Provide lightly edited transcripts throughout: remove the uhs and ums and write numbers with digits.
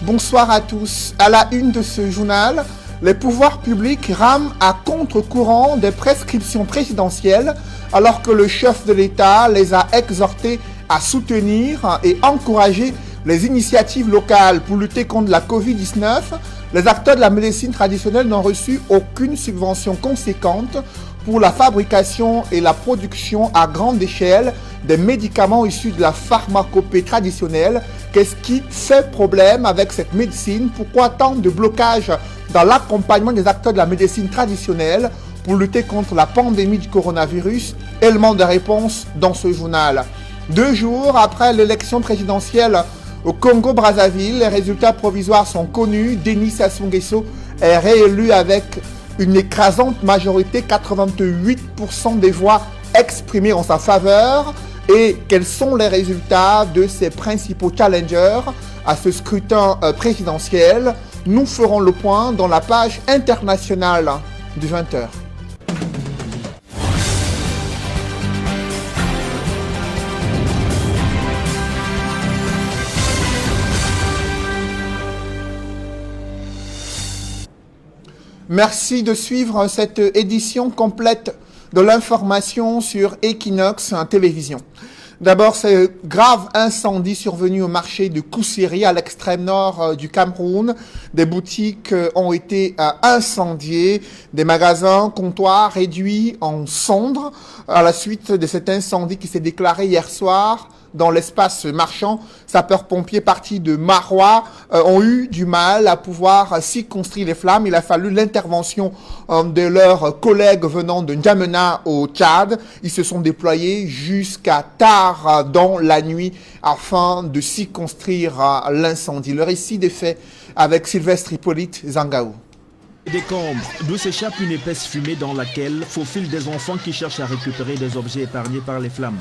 Bonsoir à tous. À la une de ce journal, les pouvoirs publics rament à contre-courant des prescriptions présidentielles alors que le chef de l'État les a exhortés à soutenir et encourager les initiatives locales pour lutter contre la Covid-19. Les acteurs de la médecine traditionnelle n'ont reçu aucune subvention conséquente pour la fabrication et la production à grande échelle des médicaments issus de la pharmacopée traditionnelle. Qu'est-ce qui fait problème avec cette médecine? Pourquoi tant de blocages dans l'accompagnement des acteurs de la médecine traditionnelle pour lutter contre la pandémie du coronavirus? Élément de réponse dans ce journal. 2 jours après l'élection présidentielle au Congo-Brazzaville, les résultats provisoires sont connus. Denis Sassou Nguesso est réélu avec une écrasante majorité, 88% des voix exprimées en sa faveur. Et quels sont les résultats de ses principaux challengers à ce scrutin présidentiel? Nous ferons le point dans la page internationale du 20h. Merci de suivre cette édition complète de l'information sur Equinox Télévision. D'abord, ce grave incendie survenu au marché de Koussiri à l'extrême nord du Cameroun. Des boutiques ont été incendiées, des magasins, comptoirs réduits en cendres à la suite de cet incendie qui s'est déclaré hier soir dans l'espace marchand. Sapeurs-pompiers partis de Marois ont eu du mal à pouvoir circonscrire les flammes. Il a fallu l'intervention de leurs collègues venant de N'Djamena au Tchad. Ils se sont déployés jusqu'à tard dans la nuit afin de circonscrire l'incendie. Le récit des faits avec Sylvestre Hippolyte Zangaou. Décombres, d'où s'échappe une épaisse fumée dans laquelle faufilent des enfants qui cherchent à récupérer des objets épargnés par les flammes.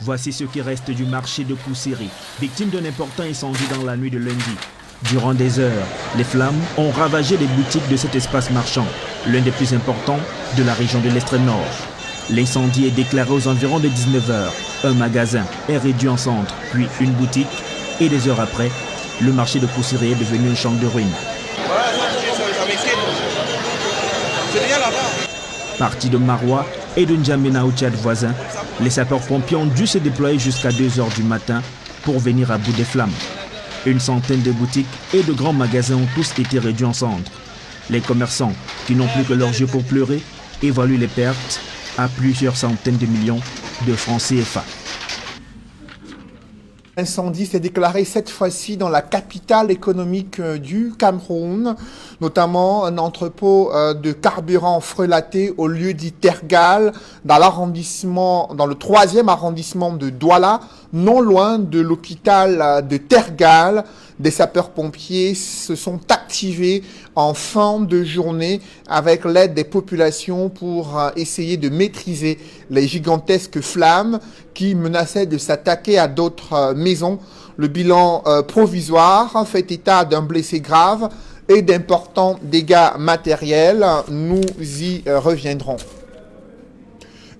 Voici ce qui reste du marché de Koussiri, victime d'un important incendie dans la nuit de lundi. Durant des heures, les flammes ont ravagé les boutiques de cet espace marchand, l'un des plus importants de la région de l'extrême nord. L'incendie est déclaré aux environs de 19h. Un magasin est réduit en cendres, puis une boutique, et des heures après, le marché de Koussiri est devenu un champ de ruines. Partis de Marois et de N'Djamena au Tchad voisin, les sapeurs-pompiers ont dû se déployer jusqu'à 2h du matin pour venir à bout des flammes. Une centaine de boutiques et de grands magasins ont tous été réduits en cendres. Les commerçants, qui n'ont plus que leurs yeux pour pleurer, évaluent les pertes à plusieurs centaines de millions de francs CFA. L'incendie s'est déclaré cette fois-ci dans la capitale économique du Cameroun, notamment un entrepôt de carburant frelaté au lieu dit Tergal, dans le 3e arrondissement de Douala, non loin de l'hôpital de Tergal. Des sapeurs-pompiers se sont activés en fin de journée avec l'aide des populations pour essayer de maîtriser les gigantesques flammes qui menaçaient de s'attaquer à d'autres maisons. Le bilan provisoire fait état d'un blessé grave et d'importants dégâts matériels. Nous y reviendrons.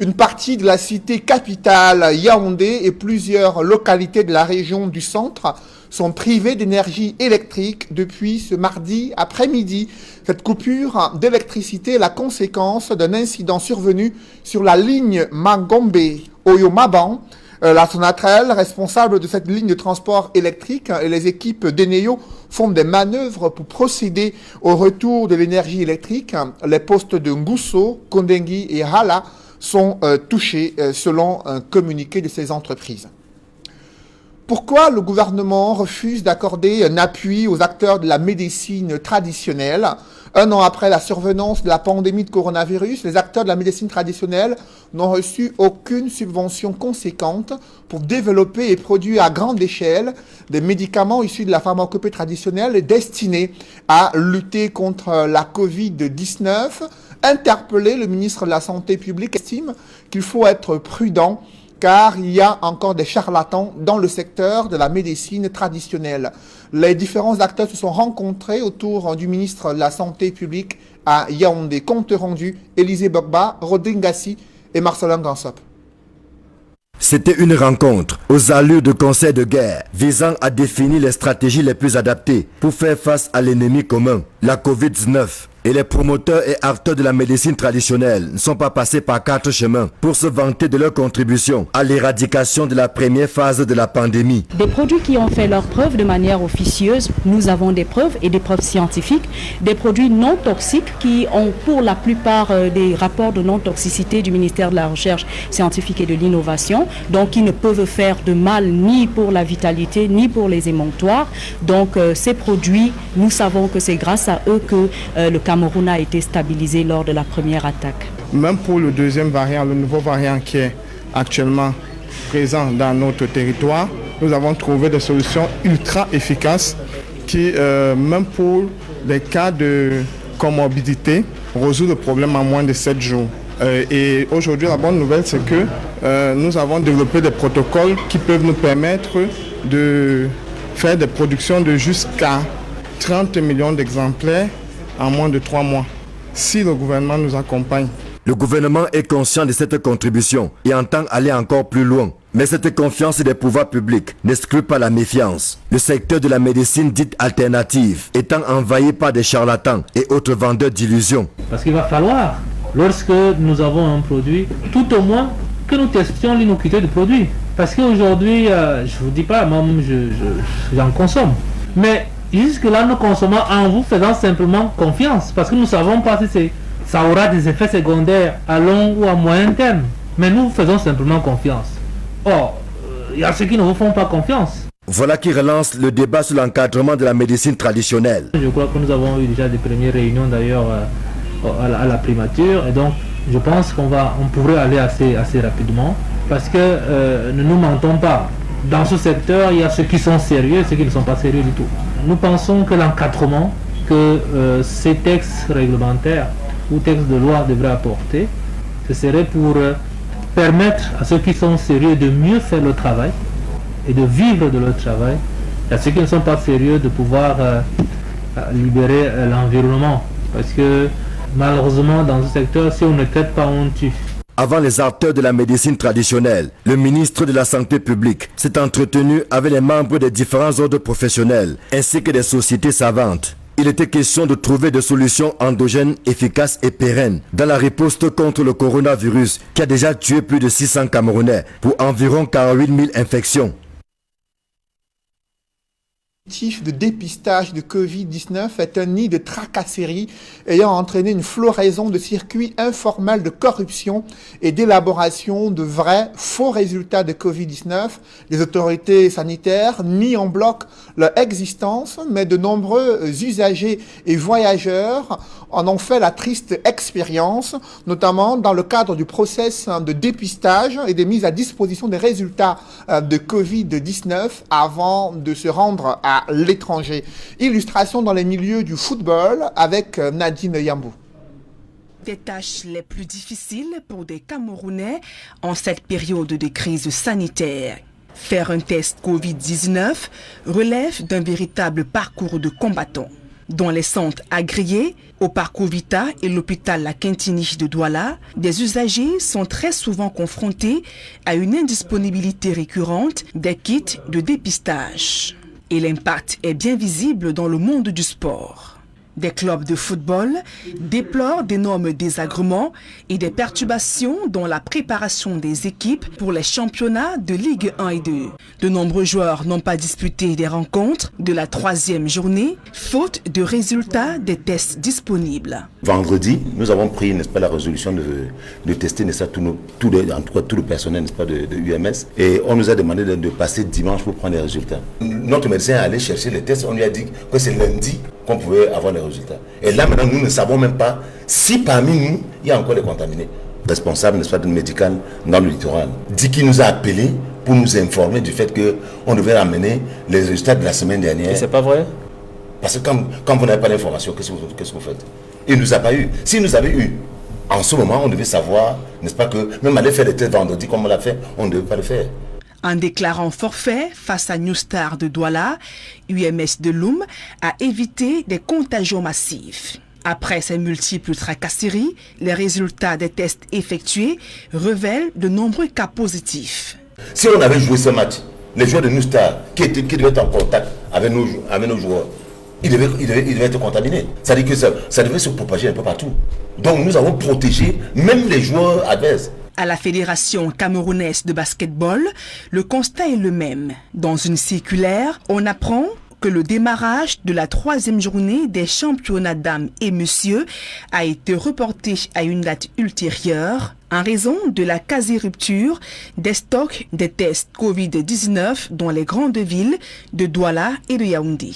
Une partie de la cité capitale Yaoundé et plusieurs localités de la région du centre sont privées d'énergie électrique depuis ce mardi après-midi. Cette coupure d'électricité est la conséquence d'un incident survenu sur la ligne Mangombe-Oyomaban. La Sonatrel, responsable de cette ligne de transport électrique, et les équipes d'Eneo font des manœuvres pour procéder au retour de l'énergie électrique. Les postes de Ngusso, Kondengi et Hala sont touchés selon un communiqué de ces entreprises. Pourquoi le gouvernement refuse d'accorder un appui aux acteurs de la médecine traditionnelle? 1 an après la survenance de la pandémie de coronavirus, les acteurs de la médecine traditionnelle n'ont reçu aucune subvention conséquente pour développer et produire à grande échelle des médicaments issus de la pharmacopée traditionnelle destinés à lutter contre la Covid-19. Interpellé, le ministre de la Santé publique estime qu'il faut être prudent car il y a encore des charlatans dans le secteur de la médecine traditionnelle. Les différents acteurs se sont rencontrés autour du ministre de la Santé publique à Yaoundé. Compte rendu, Élisée Bogba, Rodin Gassi et Marcelin Gansop. C'était une rencontre aux allures de conseil de guerre visant à définir les stratégies les plus adaptées pour faire face à l'ennemi commun, la Covid-19. Et les promoteurs et acteurs de la médecine traditionnelle ne sont pas passés par 4 chemins pour se vanter de leur contribution à l'éradication de la première phase de la pandémie. Des produits qui ont fait leurs preuves de manière officieuse, nous avons des preuves et des preuves scientifiques, des produits non toxiques qui ont pour la plupart des rapports de non-toxicité du ministère de la Recherche scientifique et de l'Innovation, donc qui ne peuvent faire de mal ni pour la vitalité ni pour les émonctoires. Donc ces produits, nous savons que c'est grâce à eux que le Cameroun a été stabilisé lors de la première attaque. Même pour le deuxième variant, le nouveau variant qui est actuellement présent dans notre territoire, nous avons trouvé des solutions ultra efficaces qui, même pour les cas de comorbidité, résout le problème en moins de 7 jours. Et aujourd'hui, la bonne nouvelle, c'est que nous avons développé des protocoles qui peuvent nous permettre de faire des productions de jusqu'à 30 millions d'exemplaires en moins de 3 mois, si le gouvernement nous accompagne. Le gouvernement est conscient de cette contribution et entend aller encore plus loin. Mais cette confiance des pouvoirs publics n'exclut pas la méfiance. Le secteur de la médecine dite alternative étant envahi par des charlatans et autres vendeurs d'illusions. Parce qu'il va falloir, lorsque nous avons un produit, tout au moins que nous testions l'innocuité du produit. Parce qu'aujourd'hui, je ne vous dis pas, moi j'en consomme. Mais jusque-là, nous consommons en vous faisant simplement confiance. Parce que nous ne savons pas si ça aura des effets secondaires à long ou à moyen terme. Mais nous faisons simplement confiance. Or, il y a ceux qui ne vous font pas confiance. Voilà qui relance le débat sur l'encadrement de la médecine traditionnelle. Je crois que nous avons eu déjà des premières réunions d'ailleurs à la primature. Et donc, je pense qu'on pourrait aller assez rapidement. Parce que ne nous mentons pas. Dans ce secteur, il y a ceux qui sont sérieux et ceux qui ne sont pas sérieux du tout. Nous pensons que l'encadrement que ces textes réglementaires ou textes de loi devraient apporter, ce serait pour permettre à ceux qui sont sérieux de mieux faire le travail et de vivre de leur travail, et à ceux qui ne sont pas sérieux de pouvoir libérer l'environnement. Parce que malheureusement, dans ce secteur, si on ne traite pas, on tue. Avant les acteurs de la médecine traditionnelle, le ministre de la Santé publique s'est entretenu avec les membres des différents ordres professionnels ainsi que des sociétés savantes. Il était question de trouver des solutions endogènes efficaces et pérennes dans la riposte contre le coronavirus qui a déjà tué plus de 600 Camerounais pour environ 48 000 infections. De dépistage de Covid-19 est un nid de tracasseries ayant entraîné une floraison de circuits informels de corruption et d'élaboration de vrais faux résultats de Covid-19. Les autorités sanitaires nient en bloc leur existence, mais de nombreux usagers et voyageurs en ont fait la triste expérience, notamment dans le cadre du process de dépistage et de mise à disposition des résultats de Covid-19 avant de se rendre à l'étranger. Illustration dans les milieux du football avec Nadine Yambou. Des tâches les plus difficiles pour des Camerounais en cette période de crise sanitaire. Faire un test Covid-19 relève d'un véritable parcours de combattant. Dans les centres agréés, au parcours Vita et l'hôpital La Quintiniche de Douala, des usagers sont très souvent confrontés à une indisponibilité récurrente des kits de dépistage. Et l'impact est bien visible dans le monde du sport. Des clubs de football déplorent d'énormes désagréments et des perturbations dans la préparation des équipes pour les championnats de Ligue 1 et 2. De nombreux joueurs n'ont pas disputé des rencontres de la 3e journée, faute de résultats des tests disponibles. Vendredi, nous avons pris, n'est-ce pas, la résolution de tester, n'est-ce pas, tout le personnel, n'est-ce pas, de UMS. Et on nous a demandé de passer dimanche pour prendre les résultats. Notre médecin est allé chercher les tests, on lui a dit que c'est lundi qu'on pouvait avoir les résultats. Et là maintenant, nous ne savons même pas si parmi nous, il y a encore des contaminés. Responsable, n'est-ce pas, de médical dans le littoral, dit qu'il nous a appelés pour nous informer du fait qu'on devait ramener les résultats de la semaine dernière. Et c'est pas vrai? Parce que quand vous n'avez pas l'information, qu'est-ce que vous faites? Il ne nous a pas eu. S'il nous avait eu, en ce moment, on devait savoir, n'est-ce pas, que même aller faire des tests vendredi comme on l'a fait, on ne devait pas le faire. En déclarant forfait face à New Star de Douala, UMS de Loum a évité des contagions massives. Après ces multiples tracasseries, les résultats des tests effectués révèlent de nombreux cas positifs. Si on avait joué ce match, les joueurs de New Star qui devaient être en contact avec nos joueurs, ils devaient être contaminés. Ça veut dire que ça devait se propager un peu partout. Donc nous avons protégé même les joueurs adverses. À la Fédération camerounaise de basketball, le constat est le même. Dans une circulaire, on apprend que le démarrage de la 3e journée des championnats dames et messieurs a été reporté à une date ultérieure en raison de la quasi-rupture des stocks des tests Covid-19 dans les grandes villes de Douala et de Yaoundé.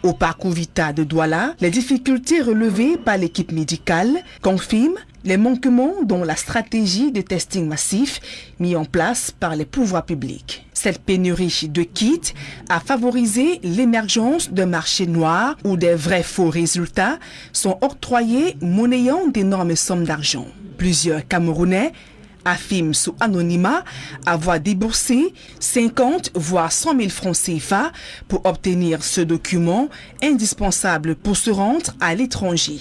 Au parcours Vita de Douala, les difficultés relevées par l'équipe médicale confirment les manquements dans la stratégie de testing massif mis en place par les pouvoirs publics. Cette pénurie de kits a favorisé l'émergence d'un marché noir où des vrais faux résultats sont octroyés monnayant d'énormes sommes d'argent. Plusieurs Camerounais affirment sous anonymat avoir déboursé 50 voire 100 000 francs CFA pour obtenir ce document indispensable pour se rendre à l'étranger.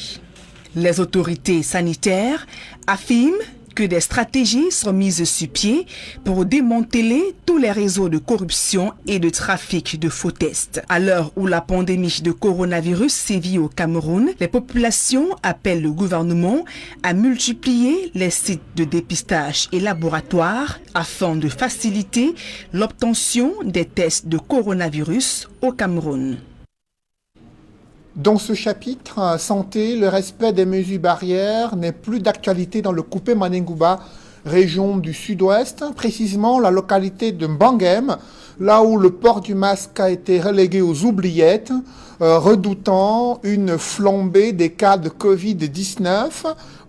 Les autorités sanitaires affirment que des stratégies sont mises sur pied pour démanteler tous les réseaux de corruption et de trafic de faux tests. À l'heure où la pandémie de coronavirus sévit au Cameroun, les populations appellent le gouvernement à multiplier les sites de dépistage et laboratoires afin de faciliter l'obtention des tests de coronavirus au Cameroun. Dans ce chapitre santé, le respect des mesures barrières n'est plus d'actualité dans le coupé Manengouba, région du sud-ouest, précisément la localité de Mbangem, là où le port du masque a été relégué aux oubliettes, redoutant une flambée des cas de Covid-19.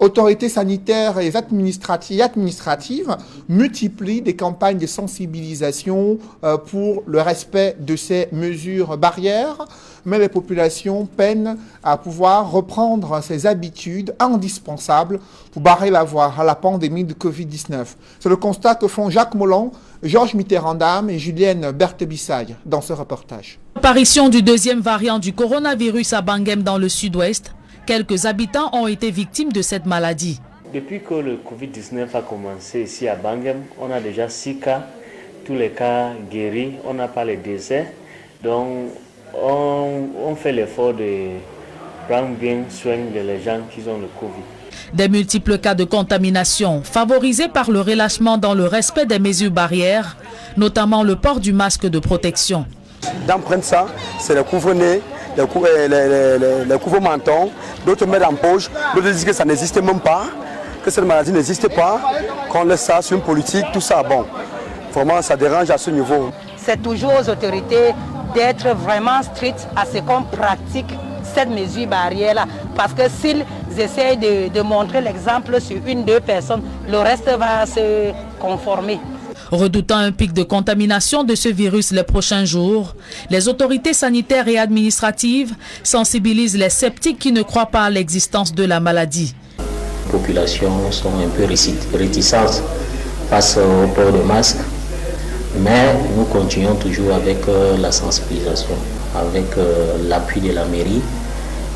Autorités sanitaires et administratives multiplient des campagnes de sensibilisation pour le respect de ces mesures barrières, mais les populations peinent à pouvoir reprendre ces habitudes indispensables pour barrer la voie à la pandémie de Covid-19. C'est le constat que font Jacques Molon, Georges Mitterrand et Julienne Berthe-Bissaille dans ce reportage. Apparition du deuxième variant du coronavirus à Bangem dans le sud-ouest, quelques habitants ont été victimes de cette maladie. Depuis que le Covid-19 a commencé ici à Bangem, on a déjà 6 cas, tous les cas guéris, on n'a pas les décès. Donc on fait l'effort de prendre bien soin des gens qui ont le Covid. Des multiples cas de contamination favorisés par le relâchement dans le respect des mesures barrières, notamment le port du masque de protection. D'emprunter ça, c'est le couvre-nez, le couvre-menton, d'autres mettent en poche, d'autres disent que ça n'existe même pas, que cette maladie n'existe pas, qu'on laisse ça sur une politique, tout ça, bon, vraiment ça dérange à ce niveau. C'est toujours aux autorités d'être vraiment strictes à ce qu'on pratique cette mesure barrière-là. Parce que s'ils essayent de montrer l'exemple sur 1-2 personnes, le reste va se conformer. Redoutant un pic de contamination de ce virus les prochains jours, les autorités sanitaires et administratives sensibilisent les sceptiques qui ne croient pas à l'existence de la maladie. Les populations sont un peu réticentes face au port de masque, mais nous continuons toujours avec la sensibilisation, avec l'appui de la mairie,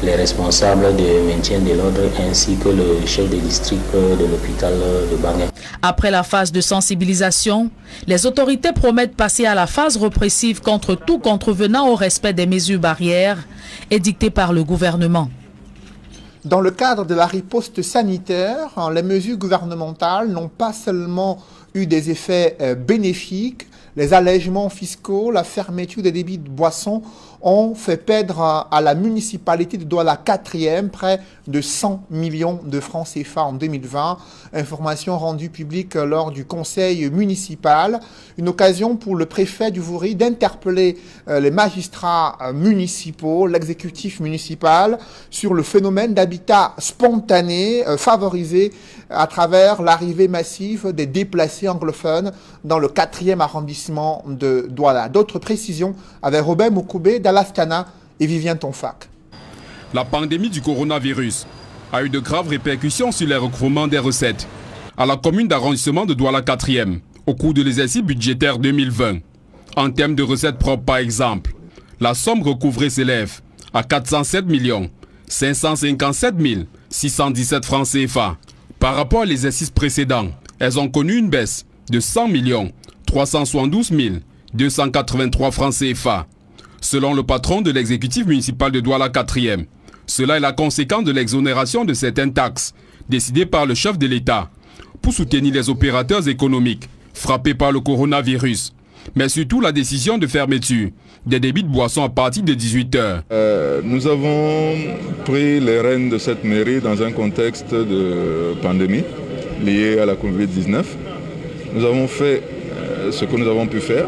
les responsables de maintien de l'ordre ainsi que le chef de district de l'hôpital de Bangem. Après la phase de sensibilisation, les autorités promettent passer à la phase répressive contre tout contrevenant au respect des mesures barrières édictées par le gouvernement. Dans le cadre de la riposte sanitaire, les mesures gouvernementales n'ont pas seulement eu des effets bénéfiques. Les allègements fiscaux, la fermeture des débits de boissons ont fait perdre à la municipalité de Douala 4e près de 100 millions de francs CFA en 2020. Information rendue publique lors du conseil municipal. Une occasion pour le préfet du Vouri d'interpeller les magistrats municipaux, l'exécutif municipal, sur le phénomène d'habitat spontané favorisé à travers l'arrivée massive des déplacés anglophones dans le 4e arrondissement de Douala. D'autres précisions avec Robert Moukoubé d'Alaskana et Vivien Tonfac. La pandémie du coronavirus a eu de graves répercussions sur les recouvrements des recettes à la commune d'arrondissement de Douala 4e au cours de l'exercice budgétaire 2020. En termes de recettes propres par exemple, la somme recouvrée s'élève à 407 557 617 francs CFA. Par rapport à l'exercice précédent, elles ont connu une baisse de 100 372 283 francs CFA. Selon le patron de l'exécutif municipal de Douala 4e, cela est la conséquence de l'exonération de certaines taxes décidées par le chef de l'État pour soutenir les opérateurs économiques frappés par le coronavirus, mais surtout la décision de fermeture des débits de boissons à partir de 18h. Nous avons pris les rênes de cette mairie dans un contexte de pandémie liée à la Covid-19. Nous avons fait ce que nous avons pu faire,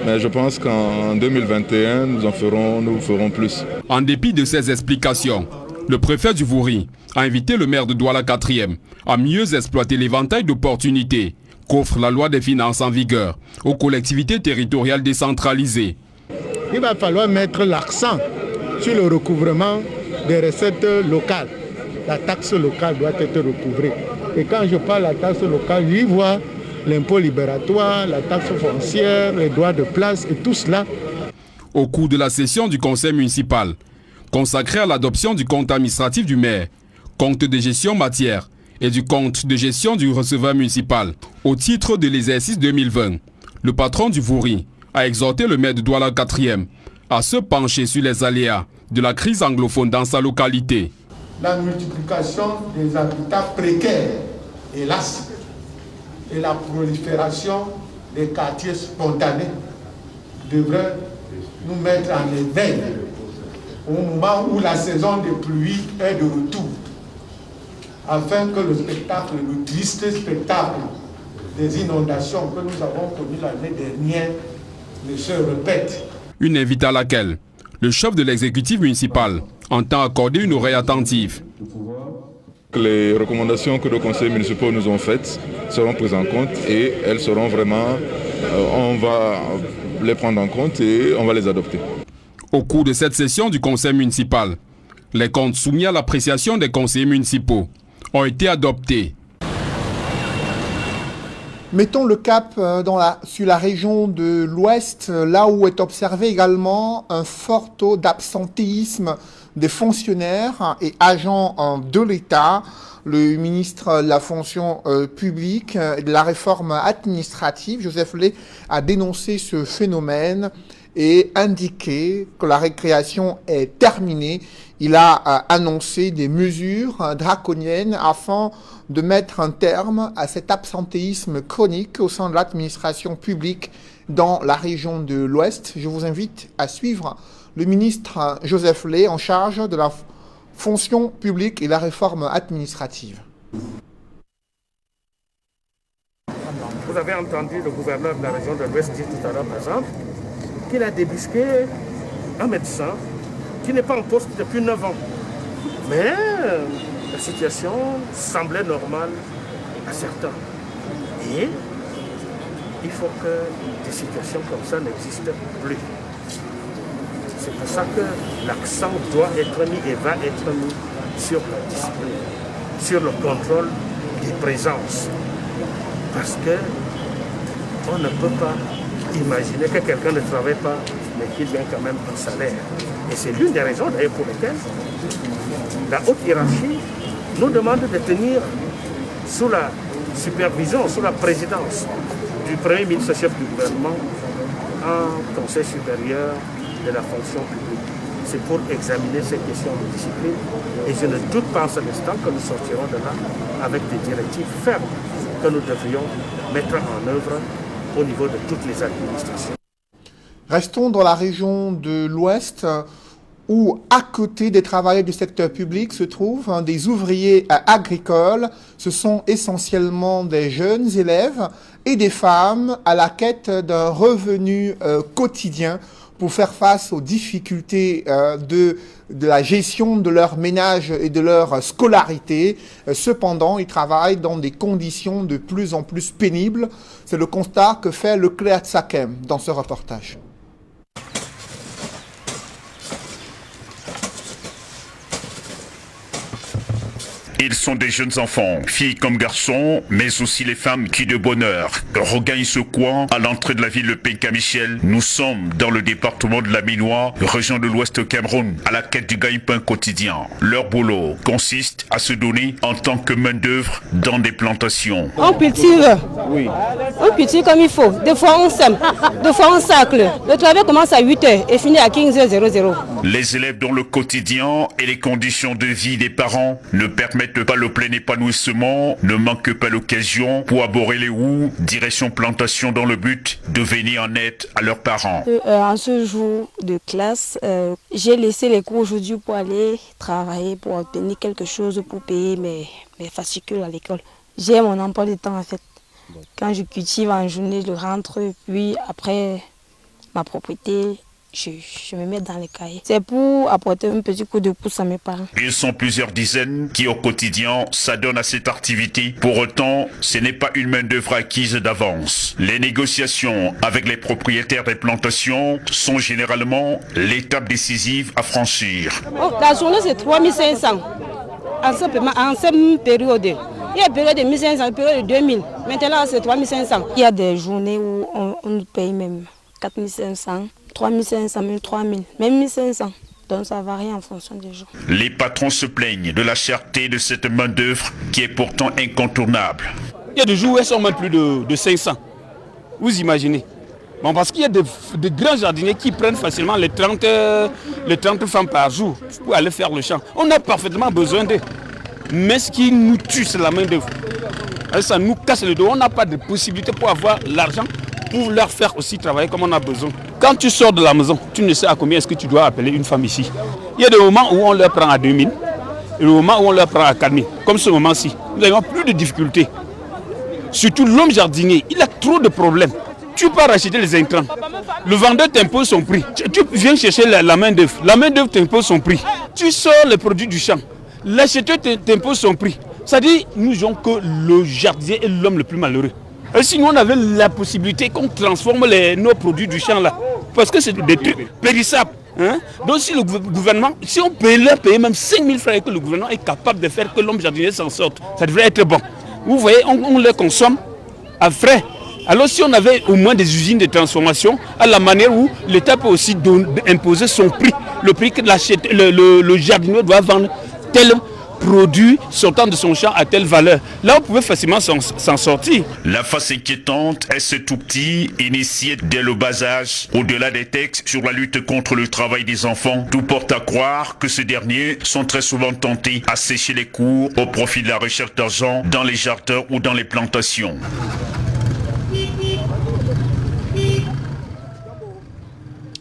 mais je pense qu'en 2021, nous ferons plus. En dépit de ces explications, le préfet du Vouri a invité le maire de Douala 4e à mieux exploiter l'éventail d'opportunités qu'offre la loi des finances en vigueur aux collectivités territoriales décentralisées. Il va falloir mettre l'accent sur le recouvrement des recettes locales. La taxe locale doit être recouvrée. Et quand je parle de la taxe locale, j'y vois l'impôt libératoire, la taxe foncière, les droits de place et tout cela. Au cours de la session du conseil municipal, consacrée à l'adoption du compte administratif du maire, compte de gestion matière et du compte de gestion du receveur municipal au titre de l'exercice 2020, le patron du Vouri a exhorté le maire de Douala 4e à se pencher sur les aléas de la crise anglophone dans sa localité. La multiplication des habitats précaires, hélas, et la prolifération des quartiers spontanés devrait nous mettre en éveil au moment où la saison des pluies est de retour, afin que le spectacle, le triste spectacle des inondations que nous avons connues l'année dernière ne se répète. Une invite à laquelle le chef de l'exécutif municipal entend accorder une oreille attentive. Les recommandations que les conseils municipaux nous ont faites seront prises en compte et elles seront vraiment, on va les prendre en compte et on va les adopter. Au cours de cette session du conseil municipal, les comptes soumis à l'appréciation des conseillers municipaux ont été adoptés. Mettons le cap sur la région de l'Ouest, là où est observé également un fort taux d'absentéisme des fonctionnaires et agents de l'État. Le ministre de la fonction publique et de la réforme administrative, Joseph Lé, a dénoncé ce phénomène et indiqué que la récréation est terminée. Il a annoncé des mesures draconiennes afin de mettre un terme à cet absentéisme chronique au sein de l'administration publique dans la région de l'Ouest. Je vous invite à suivre le ministre Joseph Lé en charge de la fonction publique et la réforme administrative. Vous avez entendu le gouverneur de la région de l'Ouest dire tout à l'heure, par exemple, qu'il a débusqué un médecin qui n'est pas en poste depuis 9 ans. Mais la situation semblait normale à certains. Et il faut que des situations comme ça n'existent plus. C'est pour ça que l'accent doit être mis et va être mis sur la discipline, sur le contrôle des présences. Parce que on ne peut pas imaginer que quelqu'un ne travaille pas, mais qu'il gagne quand même un salaire. Et c'est l'une des raisons d'ailleurs pour lesquelles la haute hiérarchie nous demande de tenir sous la supervision, sous la présidence du Premier ministre chef du gouvernement un conseil supérieur de la fonction publique. C'est pour examiner ces questions de discipline et je ne doute pas en ce instant que nous sortirons de là avec des directives fermes que nous devrions mettre en œuvre au niveau de toutes les administrations. Restons dans la région de l'Ouest où, à côté des travailleurs du secteur public, se trouvent des ouvriers agricoles. Ce sont essentiellement des jeunes élèves et des femmes à la quête d'un revenu quotidien pour faire face aux difficultés de la gestion de leur ménage et de leur scolarité. Cependant, ils travaillent dans des conditions de plus en plus pénibles. C'est le constat que fait Leclerc Tsakem dans ce reportage. Ils sont des jeunes enfants, filles comme garçons, mais aussi les femmes qui de bonheur regagnent ce coin à l'entrée de la ville de Penka-Michel. Nous sommes dans le département de la Minois, région de l'Ouest Cameroun, à la quête du gagne-pain quotidien. Leur boulot consiste à se donner en tant que main-d'œuvre dans des plantations. On cultive, on cultive comme il faut. Des fois on sème, des fois on sacle. Le travail commence à 8h et finit à 15h00. Les élèves dont le quotidien et les conditions de vie des parents ne permettent pas le plein épanouissement, ne manquent pas l'occasion pour aborder les houes, direction plantation dans le but de venir en aide à leurs parents. En ce jour de classe, j'ai laissé les cours aujourd'hui pour aller travailler, pour obtenir quelque chose pour payer mes fascicules à l'école. J'ai mon emploi de temps en fait. Quand je cultive en journée, je rentre, puis après ma propriété, je me mets dans les cahiers. C'est pour apporter un petit coup de pouce à mes parents. Ils sont plusieurs dizaines qui au quotidien s'adonnent à cette activité. Pour autant, ce n'est pas une main-d'œuvre acquise d'avance. Les négociations avec les propriétaires des plantations sont généralement l'étape décisive à franchir. La journée c'est 3500 en cette période. Il y a une période de 1500, une période de 2000. Maintenant c'est 3500. Il y a des journées où on nous paye même 4500. 3500, même 3000, même 1500. Donc ça varie en fonction des jours. Les patrons se plaignent de la cherté de cette main-d'œuvre qui est pourtant incontournable. Il y a des jours où elles sont même plus de 500. Vous imaginez? Bon, parce qu'il y a de grands jardiniers qui prennent facilement les 30 femmes par jour pour aller faire le champ. On a parfaitement besoin d'eux. Mais ce qui nous tue, c'est la main-d'œuvre. Ça nous casse le dos. On n'a pas de possibilité pour avoir l'argent pour leur faire aussi travailler comme on a besoin. Quand tu sors de la maison, tu ne sais à combien est-ce que tu dois appeler une femme ici. Il y a des moments où on leur prend à 2000 et des moments où on leur prend à 4000. Comme ce moment-ci, nous n'avons plus de difficultés. Surtout l'homme jardinier, il a trop de problèmes. Tu pars acheter les intrants. Le vendeur t'impose son prix. Tu viens chercher la main-d'œuvre. La main-d'œuvre t'impose son prix. Tu sors les produits du champ. L'acheteur t'impose son prix. Ça dit, nous n'avons que le jardinier est l'homme le plus malheureux. Et si nous on avait la possibilité qu'on transforme nos produits du champ là, parce que c'est des trucs périssables. Hein? Donc si le gouvernement, si on peut leur payer même 5000 francs et que le gouvernement est capable de faire que l'homme jardinier s'en sorte, ça devrait être bon. Vous voyez, on les consomme à frais. Alors si on avait au moins des usines de transformation, à la manière où l'État peut aussi imposer son prix, le prix que le jardinier doit vendre tel produit sortant de son champ à telle valeur. Là, on pouvait facilement s'en sortir. La face inquiétante est ce tout petit initié dès le bas âge. Au-delà des textes sur la lutte contre le travail des enfants, tout porte à croire que ces derniers sont très souvent tentés à sécher les cours au profit de la recherche d'argent dans les jardins ou dans les plantations.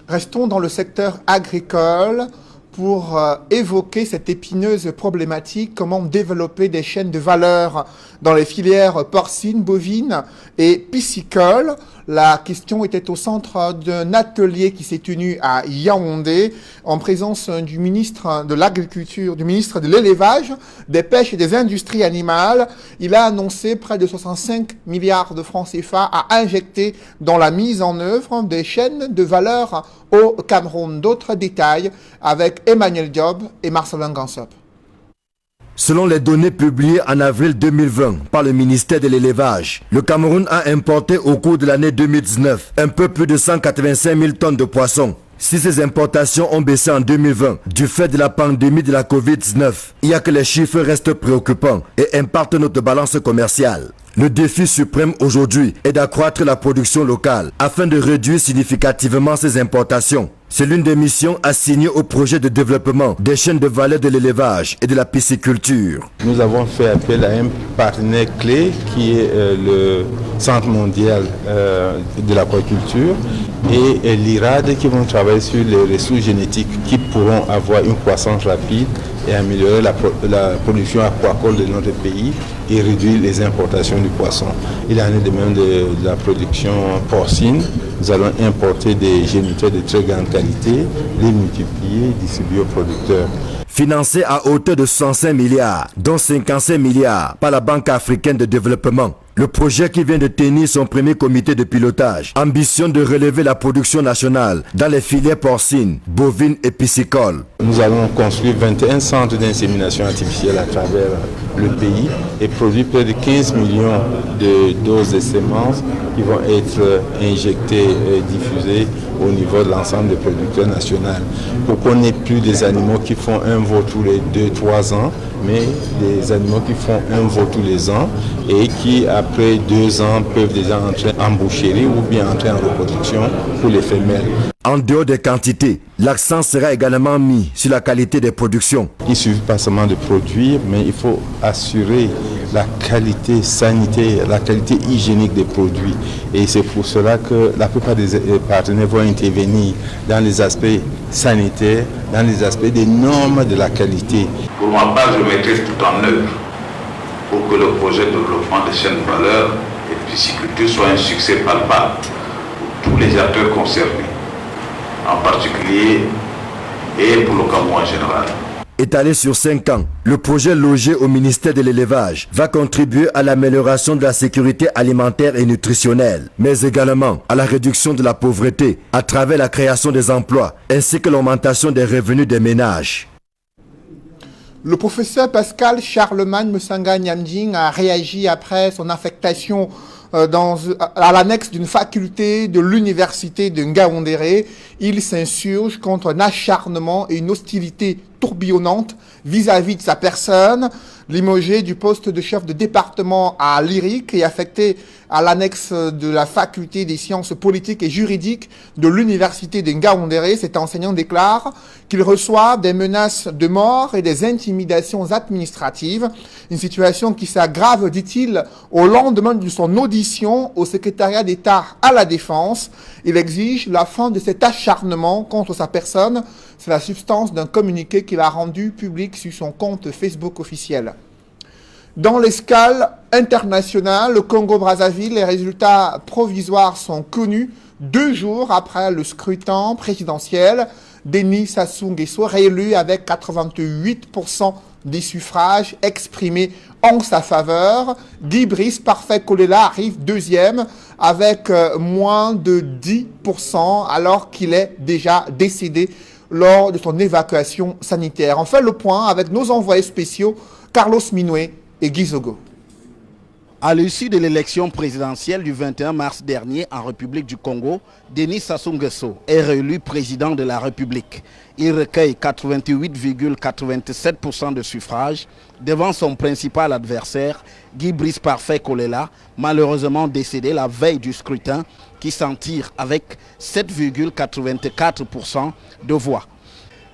Restons dans le secteur agricole pour évoquer cette épineuse problématique, comment développer des chaînes de valeur dans les filières porcines, bovines et piscicoles. La question était au centre d'un atelier qui s'est tenu à Yaoundé en présence du ministre de l'Agriculture, du ministre de l'Élevage, des Pêches et des Industries animales. Il a annoncé près de 65 milliards de francs CFA à injecter dans la mise en œuvre des chaînes de valeur au Cameroun. D'autres détails avec Emmanuel Diop et Marcelin Gansop. Selon les données publiées en avril 2020 par le ministère de l'Élevage, le Cameroun a importé au cours de l'année 2019 un peu plus de 185 000 tonnes de poissons. Si ces importations ont baissé en 2020 du fait de la pandémie de la Covid-19, il y a que les chiffres restent préoccupants et impactent notre balance commerciale. Le défi suprême aujourd'hui est d'accroître la production locale afin de réduire significativement ces importations. C'est l'une des missions assignées au projet de développement des chaînes de valeur de l'élevage et de la pisciculture. Nous avons fait appel à un partenaire clé qui est le Centre mondial de l'aquaculture et l'IRAD qui vont travailler sur les ressources génétiques qui pourront avoir une croissance rapide et améliorer la production aquacole de notre pays et réduire les importations du poisson. Il en est de même de la production porcine. Nous allons importer des géniteurs de très grande qualité, les multiplier, distribuer aux producteurs. Financé à hauteur de 105 milliards, dont 55 milliards par la Banque africaine de développement. Le projet qui vient de tenir son premier comité de pilotage ambitionne de relever la production nationale dans les filières porcines, bovines et piscicoles. Nous allons construire 21 centres d'insémination artificielle à travers le pays et produit près de 15 millions de doses de semences qui vont être injectées et diffusées au niveau de l'ensemble des producteurs nationaux. Pour qu'on n'ait plus des animaux qui font un veau tous les 2-3 ans, mais des animaux qui font un veau tous les ans et qui, après 2 ans, peuvent déjà entrer en boucherie ou bien entrer en reproduction pour les femelles. En dehors des quantités, l'accent sera également mis sur la qualité des productions. Il ne suffit pas seulement de produire, mais il faut assurer la qualité sanitaire, la qualité hygiénique des produits. Et c'est pour cela que la plupart des partenaires vont intervenir dans les aspects sanitaires, dans les aspects des normes de la qualité. Pour ma part, je mettrai tout en œuvre pour que le projet de développement des chaînes de valeur et pisciculture soit un succès palpable pour tous les acteurs concernés, en particulier et pour le Cameroun en général. Étalé sur 5 ans, le projet logé au ministère de l'élevage va contribuer à l'amélioration de la sécurité alimentaire et nutritionnelle, mais également à la réduction de la pauvreté à travers la création des emplois ainsi que l'augmentation des revenus des ménages. Le professeur Pascal Charlemagne Musanga Nyamding a réagi après son affectation à l'annexe d'une faculté de l'université de Ngaoundéré. Il s'insurge contre un acharnement et une hostilité tourbillonnante vis-à-vis de sa personne. Limogé du poste de chef de département à l'IRIC et affecté à l'annexe de la faculté des sciences politiques et juridiques de l'université de Ngaoundéré, cet enseignant déclare qu'il reçoit des menaces de mort et des intimidations administratives. Une situation qui s'aggrave, dit-il, au lendemain de son audition au secrétariat d'État à la Défense. Il exige la fin de cet acharnement contre sa personne. C'est la substance d'un communiqué qu'il a rendu public sur son compte Facebook officiel. Dans l'escale internationale, le Congo-Brazzaville, les résultats provisoires sont connus 2 jours après le scrutin présidentiel. Denis Sassou Nguesso, réélu avec 88% des suffrages exprimés en sa faveur. Guy Brice Parfait Kolela arrive 2e avec moins de 10% alors qu'il est déjà décédé lors de son évacuation sanitaire. On fait le point avec nos envoyés spéciaux Carlos Minoué et Guy Zogo. À l'issue de l'élection présidentielle du 21 mars dernier en République du Congo, Denis Sassou Nguesso est réélu président de la République. Il recueille 88,87% de suffrages devant son principal adversaire, Guy Brice Parfait Kolela, malheureusement décédé la veille du scrutin, qui s'en tire avec 7,84% de voix.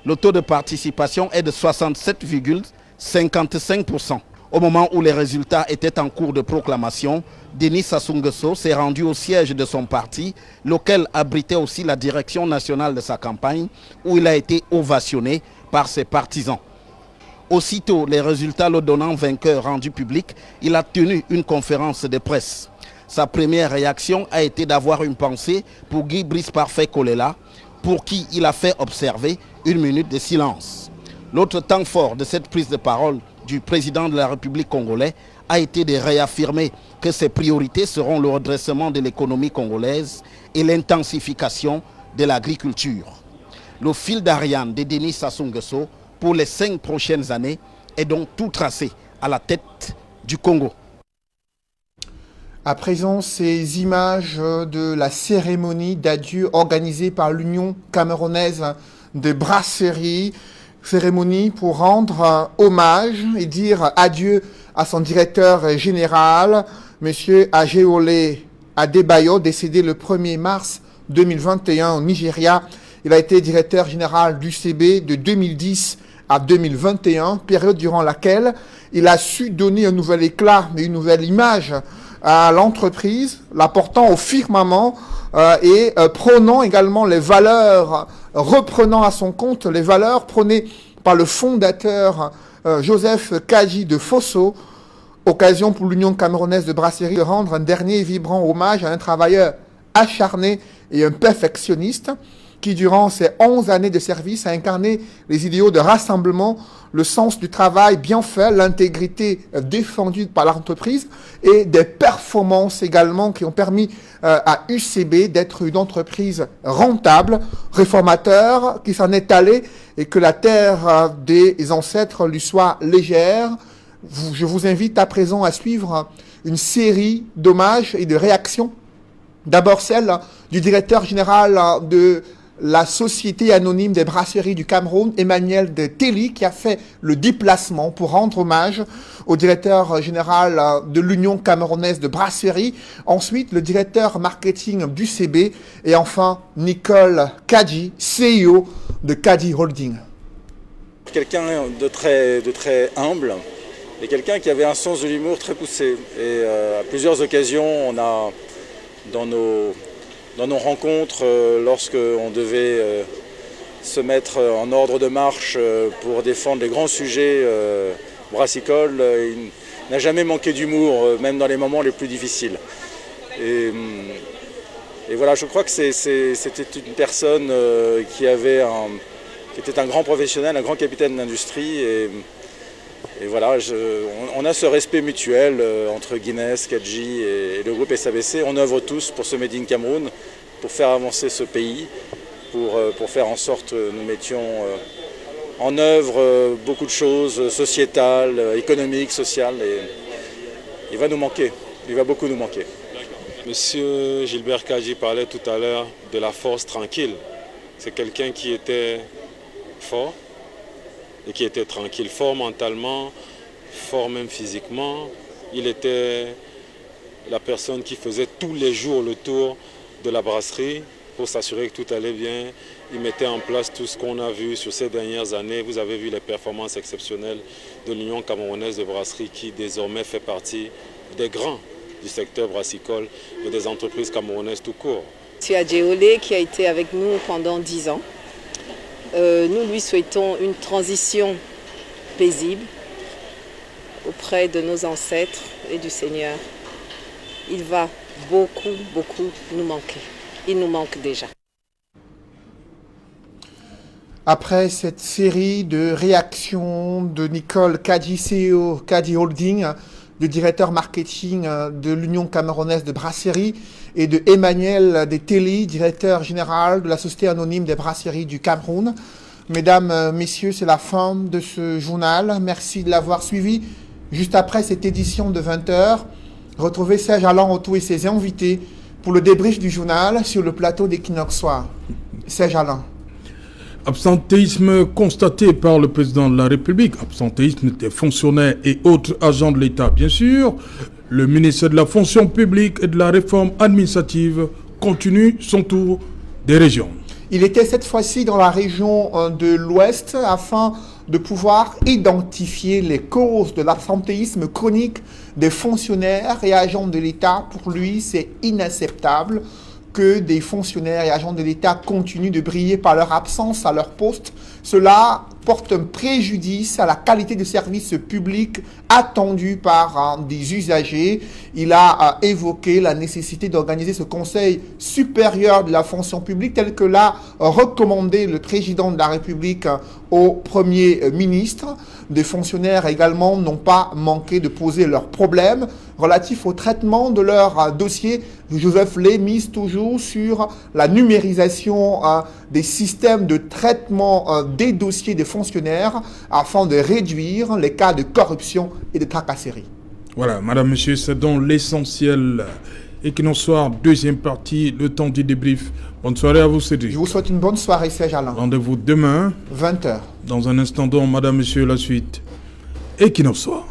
Le taux de participation est de 67,55%. Au moment où les résultats étaient en cours de proclamation, Denis Sassou Nguesso s'est rendu au siège de son parti, lequel abritait aussi la direction nationale de sa campagne, où il a été ovationné par ses partisans. Aussitôt les résultats le donnant vainqueur rendus publics, il a tenu une conférence de presse. Sa première réaction a été d'avoir une pensée pour Guy Brice Parfait Kolela, pour qui il a fait observer 1 minute de silence. L'autre temps fort de cette prise de parole du président de la République congolaise a été de réaffirmer que ses priorités seront le redressement de l'économie congolaise et l'intensification de l'agriculture. Le fil d'Ariane de Denis Sassou Nguesso pour les 5 prochaines années est donc tout tracé à la tête du Congo. À présent, ces images de la cérémonie d'adieu organisée par l'Union camerounaise de brasserie. Cérémonie pour rendre hommage et dire adieu à son directeur général, M. Ajeole Adebayo, décédé le 1er mars 2021 au Nigeria. Il a été directeur général du CB de 2010 à 2021, période durant laquelle il a su donner un nouvel éclat et une nouvelle image à l'entreprise, la portant au firmament et prônant également les valeurs, reprenant à son compte les valeurs prônées par le fondateur Joseph Kadji de Fosso. Occasion pour l'Union camerounaise de brasserie de rendre un dernier vibrant hommage à un travailleur acharné et un perfectionniste qui, durant ses 11 années de service, a incarné les idéaux de rassemblement, le sens du travail bien fait, l'intégrité défendue par l'entreprise et des performances également qui ont permis à UCB d'être une entreprise rentable, réformateur, qui s'en est allé et que la terre des ancêtres lui soit légère. Je vous invite à présent à suivre une série d'hommages et de réactions. D'abord celle du directeur général de la Société anonyme des brasseries du Cameroun, Emmanuel de Telly, qui a fait le déplacement pour rendre hommage au directeur général de l'Union camerounaise de brasserie. Ensuite, le directeur marketing du CB. Et enfin, Nicole Kadji, CEO de Kadji Holding. Quelqu'un de très humble et quelqu'un qui avait un sens de l'humour très poussé. Et à plusieurs occasions, on a, dans nos rencontres, lorsqu'on devait se mettre en ordre de marche pour défendre les grands sujets brassicoles, il n'a jamais manqué d'humour, même dans les moments les plus difficiles. Et voilà, je crois que c'était une personne qui était un grand professionnel, un grand capitaine d'industrie. Et voilà, on a ce respect mutuel entre Guinness, Kadji et le groupe SABC. On œuvre tous pour ce Made in Cameroun, pour faire avancer ce pays, pour faire en sorte que nous mettions en œuvre beaucoup de choses sociétales, économiques, sociales. Et il va nous manquer, il va beaucoup nous manquer. Monsieur Gilbert Kadji parlait tout à l'heure de la force tranquille. C'est quelqu'un qui était fort et qui était tranquille, fort mentalement, fort même physiquement. Il était la personne qui faisait tous les jours le tour de la brasserie pour s'assurer que tout allait bien. Il mettait en place tout ce qu'on a vu sur ces dernières années. Vous avez vu les performances exceptionnelles de l'Union camerounaise de brasserie qui désormais fait partie des grands du secteur brassicole et des entreprises camerounaises tout court. M. Adjeolé qui a été avec nous pendant 10 ans. Nous lui souhaitons une transition paisible auprès de nos ancêtres et du Seigneur. Il va beaucoup nous manquer. Il nous manque déjà. Après cette série de réactions de Nicole Kadji, CEO Kadji Holding, du directeur marketing de l'Union camerounaise de brasserie, et de Emmanuel de Telly, directeur général de la Société anonyme des brasseries du Cameroun. Mesdames, messieurs, c'est la fin de ce journal. Merci de l'avoir suivi. Juste après cette édition de 20h, retrouvez Serge Alain Otto et ses invités pour le débrief du journal sur le plateau d'Equinox Soir. Serge Alain. Absentéisme constaté par le président de la République, absentéisme des fonctionnaires et autres agents de l'État, bien sûr. Le ministère de la fonction publique et de la réforme administrative continue son tour des régions. Il était cette fois-ci dans la région de l'Ouest afin de pouvoir identifier les causes de l'absentéisme chronique des fonctionnaires et agents de l'État. Pour lui, c'est inacceptable que des fonctionnaires et agents de l'État continuent de briller par leur absence à leur poste. Cela porte un préjudice à la qualité de service public attendu par des usagers. Il a évoqué la nécessité d'organiser ce Conseil supérieur de la fonction publique tel que l'a recommandé le président de la République au Premier ministre. Des fonctionnaires également n'ont pas manqué de poser leurs problèmes relatifs au traitement de leur dossier. Joseph Lé mise toujours sur la numérisation des systèmes de traitement des dossiers des fonctionnaires afin de réduire les cas de corruption et de tracasserie. Voilà, madame, monsieur, c'est donc l'essentiel. Equinox Soir, deuxième partie, le temps du débrief. Bonne soirée à vous, Cédric. Je vous souhaite une bonne soirée, Serge Alain. Rendez-vous demain. 20h. Dans un instant donc, madame, monsieur, la suite. Equinox Soir.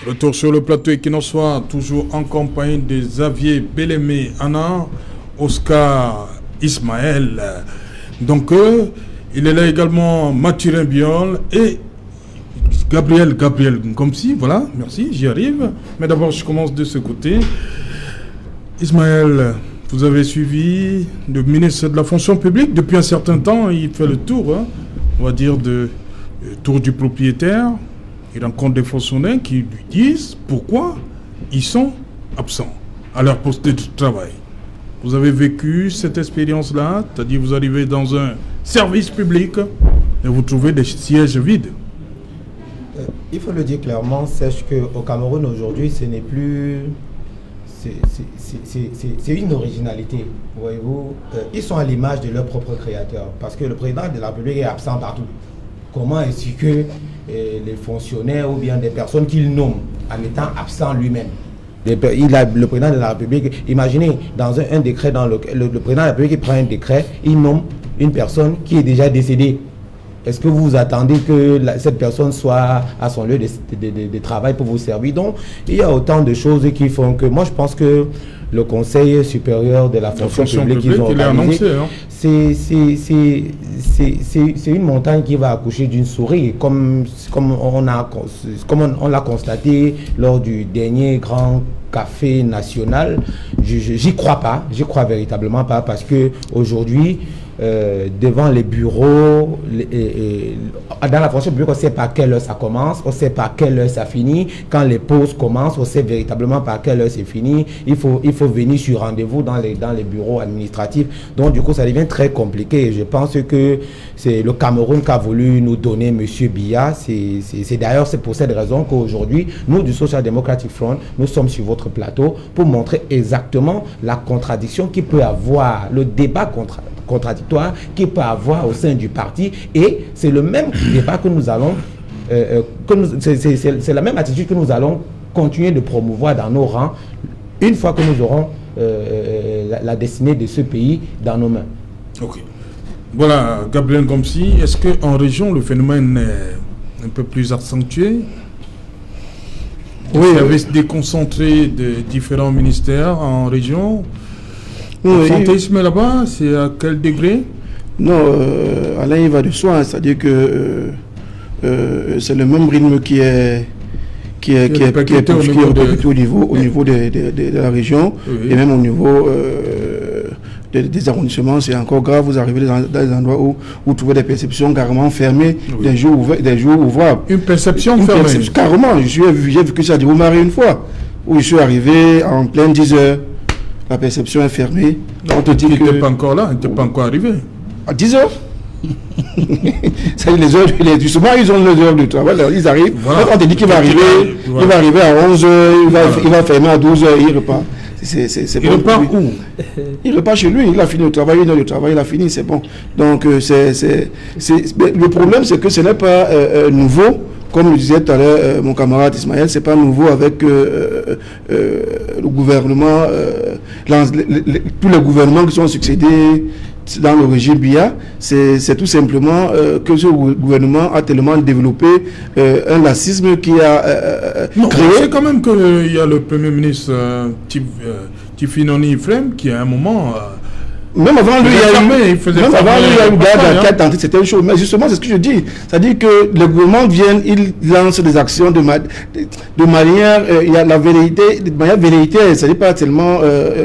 Retour sur le plateau Equinox Soir, toujours en compagnie de Xavier Bellemé Anna, Oscar Ismaël. Donc, il est là également Mathurin Biol et Gabriel comme si, voilà, merci, j'y arrive. Mais d'abord, je commence de ce côté. Ismaël, vous avez suivi le ministre de la fonction publique depuis un certain temps. Il fait le tour, on va dire, le tour du propriétaire. Il rencontre des fonctionnaires qui lui disent pourquoi ils sont absents à leur poste de travail. Vous avez vécu cette expérience-là, c'est-à-dire vous arrivez dans un service public et vous trouvez des sièges vides. Il faut le dire clairement, sache qu'au Cameroun aujourd'hui, ce n'est plus c'est une originalité, voyez-vous. Ils sont à l'image de leur propre créateur, parce que le président de la République est absent partout. Comment est-ce que les fonctionnaires ou bien des personnes qu'il nomme en étant absent lui-même, le président de la République, imaginez, dans un décret, le président de la République prend un décret, il nomme une personne qui est déjà décédée. Est-ce que vous attendez que cette personne soit à son lieu de travail pour vous servir? Donc, il y a autant de choses qui font que moi, je pense que le Conseil supérieur de la fonction publique qu'ils ont organisé, c'est une montagne qui va accoucher d'une souris, comme on l'a constaté lors du dernier grand café national. J'y crois pas, j'y crois véritablement pas, parce que aujourd'hui, devant les bureaux, dans la fonction publique, on ne sait pas à quelle heure ça commence, on ne sait pas à quelle heure ça finit. Quand les pauses commencent, on sait véritablement pas à quelle heure c'est fini. Il faut venir sur rendez-vous dans les bureaux administratifs. Donc du coup, ça devient très compliqué. Je pense que c'est le Cameroun qu'a voulu nous donner M. Biya. C'est d'ailleurs pour cette raison qu'aujourd'hui, nous du Social Democratic Front, nous sommes sur votre plateau pour montrer exactement la contradiction qu'il peut avoir, le débat contradictoire qu'il peut avoir au sein du parti, et c'est le même débat que nous allons c'est la même attitude que nous allons continuer de promouvoir dans nos rangs une fois que nous aurons la destinée de ce pays dans nos mains. Ok. Voilà, Gabriel Ngomsi, est-ce qu'en région le phénomène est un peu plus accentué? Oui, services déconcentrés de différents ministères en région. Le santéisme là-bas, c'est à quel degré? Non, Alain, il va de soi, c'est-à-dire que c'est le même rythme qui est au niveau de la région, oui. Et même au niveau des arrondissements, c'est encore grave. Vous arrivez dans des endroits où vous trouvez des perceptions carrément fermées, oui. des jours ouvrables. Une perception fermée? Carrément, j'ai vécu ça de Romari une fois, où je suis arrivé en pleine 10 heures. La perception est fermée. On te dit que tu n'étais pas encore là, tu n'étais pas encore arrivé. À 10 heures. Justement, ils ont les heures de travail, ils arrivent. Voilà. Quand on te dit qu'il va arriver, il va arriver à 11 heures, il va fermer à 12 heures, il repart. Il repart où? Il repart chez lui, il a fini le travail, une heure de travail, il a fini, c'est bon. Donc, le problème, c'est que ce n'est pas nouveau. Comme le disait tout à l'heure mon camarade Ismaël, c'est pas nouveau avec le gouvernement, tous les gouvernements qui sont succédés dans le régime Biya. C'est tout simplement que ce gouvernement a tellement développé un lacisme qui a créé... C'est quand même qu'il y a le Premier ministre Tifinoni Frem qui à un moment... Même avant lui, il y a eu qui a tenté certaines choses. Mais justement, c'est ce que je dis. C'est-à-dire que le gouvernement vient, il lance des actions de manière, il y a la vérité, de manière velléitaire. C'est-à-dire pas tellement,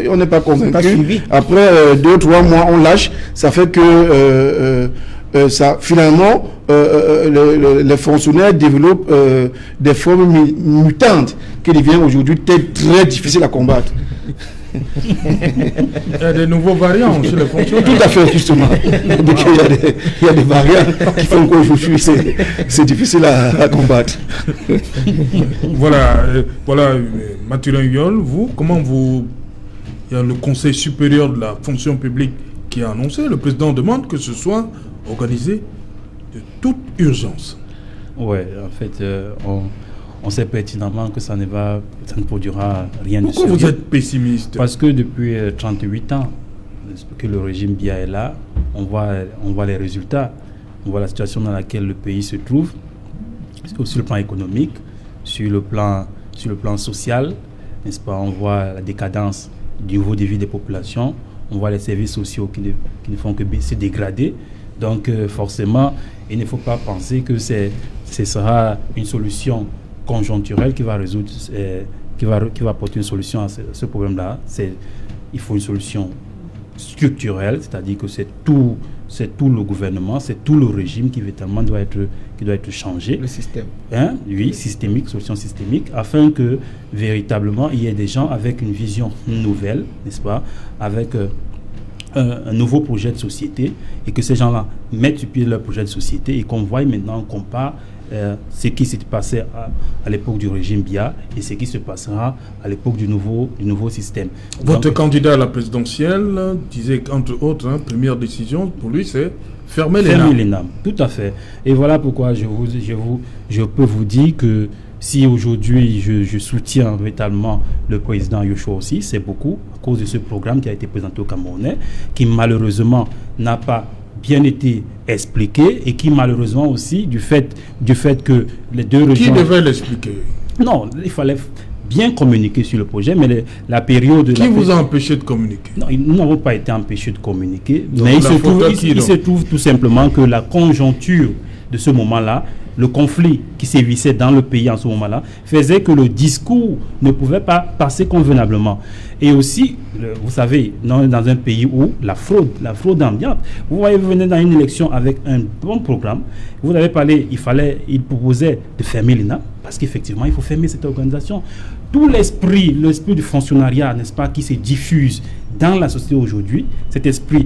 on n'est pas convaincu. Après 2-3 mois, on lâche. Ça fait que finalement, les fonctionnaires développent des formes mutantes qui deviennent aujourd'hui très difficiles à combattre. Il y a des nouveaux variants chez les fonctionnaires. Tout à fait, justement. Donc, il y a des variants qui font qu'aujourd'hui c'est difficile à combattre. Voilà, Mathurin Yol, il y a le Conseil supérieur de la fonction publique qui a annoncé, le président demande que ce soit organisé de toute urgence. Oui, en fait, on sait pertinemment que ça ne produira rien de sérieux. Pourquoi vous êtes pessimiste? Parce que depuis 38 ans que le régime Biya est là, on voit les résultats, on voit la situation dans laquelle le pays se trouve, sur le plan économique, sur le plan social, n'est-ce pas? On voit la décadence du niveau de vie des populations, on voit les services sociaux qui ne font que se dégrader. Donc forcément, il ne faut pas penser que ce sera une solution conjoncturelle qui va résoudre, qui va apporter une solution à ce problème-là. Il faut une solution structurelle, c'est-à-dire que c'est tout le gouvernement, c'est tout le régime qui véritablement doit être changé. Le système. Oui, systémique, solution systémique, afin que véritablement il y ait des gens avec une vision nouvelle, n'est-ce pas, avec un nouveau projet de société, et que ces gens-là mettent sur pied leur projet de société et qu'on voit maintenant, on compare ce qui s'est passé à l'époque du régime Biya et ce qui se passera à l'époque du nouveau système. Votre candidat à la présidentielle disait qu'entre autres, première décision pour lui, c'est fermer les NAM. Tout à fait. Et voilà pourquoi je peux vous dire que si aujourd'hui je soutiens véritablement le président Yoshua aussi, c'est beaucoup à cause de ce programme qui a été présenté au Camerounais, qui malheureusement n'a pas bien été expliqué et qui malheureusement aussi du fait que les deux régions... Qui devait l'expliquer? Non, il fallait bien communiquer sur le projet, mais la période... Qui vous a empêché de communiquer? Non, nous n'avons pas été empêchés de communiquer, mais il se trouve tout simplement que la conjoncture de ce moment-là, le conflit qui sévissait dans le pays en ce moment-là, faisait que le discours ne pouvait pas passer convenablement. Et aussi, vous savez, dans un pays où la fraude ambiante, vous voyez, vous venez dans une élection avec un bon programme, vous avez parlé, il proposait de fermer l'ENAM, parce qu'effectivement, il faut fermer cette organisation. Tout l'esprit du fonctionnariat, n'est-ce pas, qui se diffuse dans la société aujourd'hui, cet esprit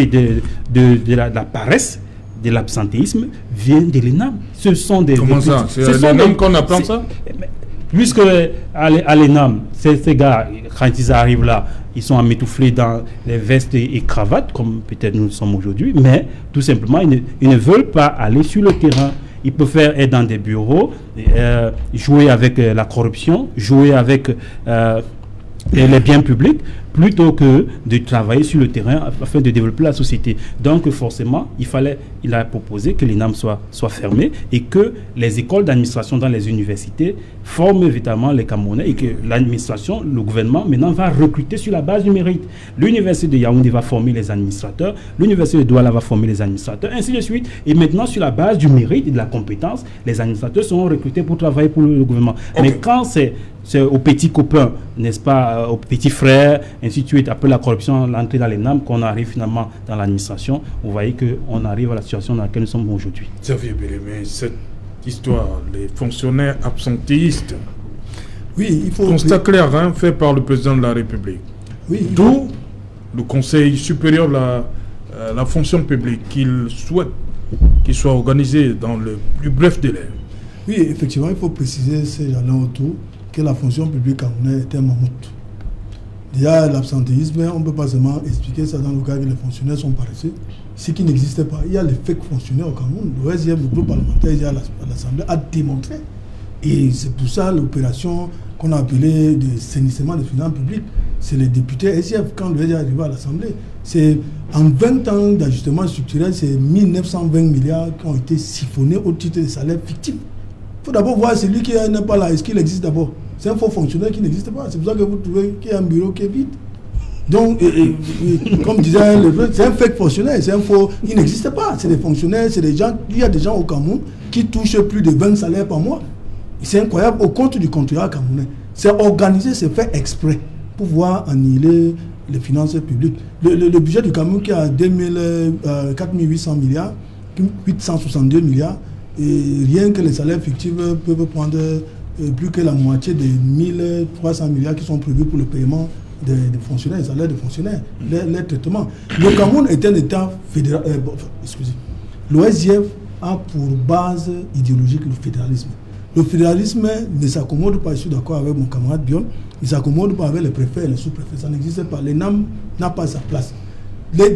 de la paresse, de l'absentéisme, vient de l'ENAM. Ce sont des... Comment ça? C'est l'ENAM qu'on apprend ça? Puisque à l'ENAM, ces gars, quand ils arrivent là, ils sont emmitouflés dans les vestes et cravates, comme peut-être nous le sommes aujourd'hui, mais tout simplement, ils ne veulent pas aller sur le terrain. Ils préfèrent être dans des bureaux, jouer avec la corruption, jouer avec les biens publics, plutôt que de travailler sur le terrain afin de développer la société. Donc forcément, il a proposé que l'ENAM soit fermé et que les écoles d'administration dans les universités forment évidemment les Camerounais et que l'administration, le gouvernement maintenant va recruter sur la base du mérite. L'université de Yaoundé va former les administrateurs, l'université de Douala va former les administrateurs, ainsi de suite. Et maintenant, sur la base du mérite et de la compétence, les administrateurs seront recrutés pour travailler pour le gouvernement. Okay. Mais quand c'est aux petits copains, n'est-ce pas, aux petits frères, ainsi de suite, après la corruption, l'entrée dans les NAM, qu'on arrive finalement dans l'administration, vous voyez qu'on arrive à la situation dans laquelle nous sommes aujourd'hui. Xavier Bélé, mais cette histoire, les fonctionnaires absentéistes, oui, il faut... Constat clair fait par le président de la République. Oui, d'où le Conseil supérieur de la fonction publique qu'il souhaite qu'il soit organisé dans le plus bref délai. Oui, effectivement, il faut préciser ces gens-là autour que la fonction publique camerounaise est un mammouth. Déjà, l'absentéisme, on ne peut pas seulement expliquer ça dans le cas que les fonctionnaires sont paresseux, ce qui n'existe pas. Il y a les fake fonctionnaires au Cameroun. Le groupe parlementaire à l'Assemblée a démontré. Et c'est pour ça l'opération qu'on a appelée de sainissement des finances publiques. C'est les députés SIF, quand le SIF est arrivé à l'Assemblée. C'est en 20 ans d'ajustement structurel, c'est 1920 milliards qui ont été siphonnés au titre des salaires fictifs. Il faut d'abord voir celui qui n'est pas là, est-ce qu'il existe d'abord? C'est un faux fonctionnaire qui n'existe pas. C'est pour ça que vous trouvez qu'il y a un bureau qui est vide. Donc, comme disait c'est un fake fonctionnaire, c'est un faux, il n'existe pas. C'est des fonctionnaires, c'est des gens, il y a des gens au Cameroun qui touchent plus de 20 salaires par mois. C'est incroyable, au compte du contribuable camerounais. C'est organisé, c'est fait exprès pour pouvoir annihiler les finances publiques. Le budget du Cameroun qui est à 4 800 milliards, 862 milliards, et rien que les salaires fictifs peuvent prendre plus que la moitié des 1300 milliards qui sont prévus pour le paiement des fonctionnaires, les salaires des fonctionnaires, les traitements. Le Cameroun est un État fédéral. Excusez. L'OSIF a pour base idéologique le fédéralisme. Le fédéralisme ne s'accommode pas, je suis d'accord avec mon camarade Bion, il ne s'accommode pas avec les préfets et les sous-préfets, ça n'existe pas. L'ENAM n'a pas sa place.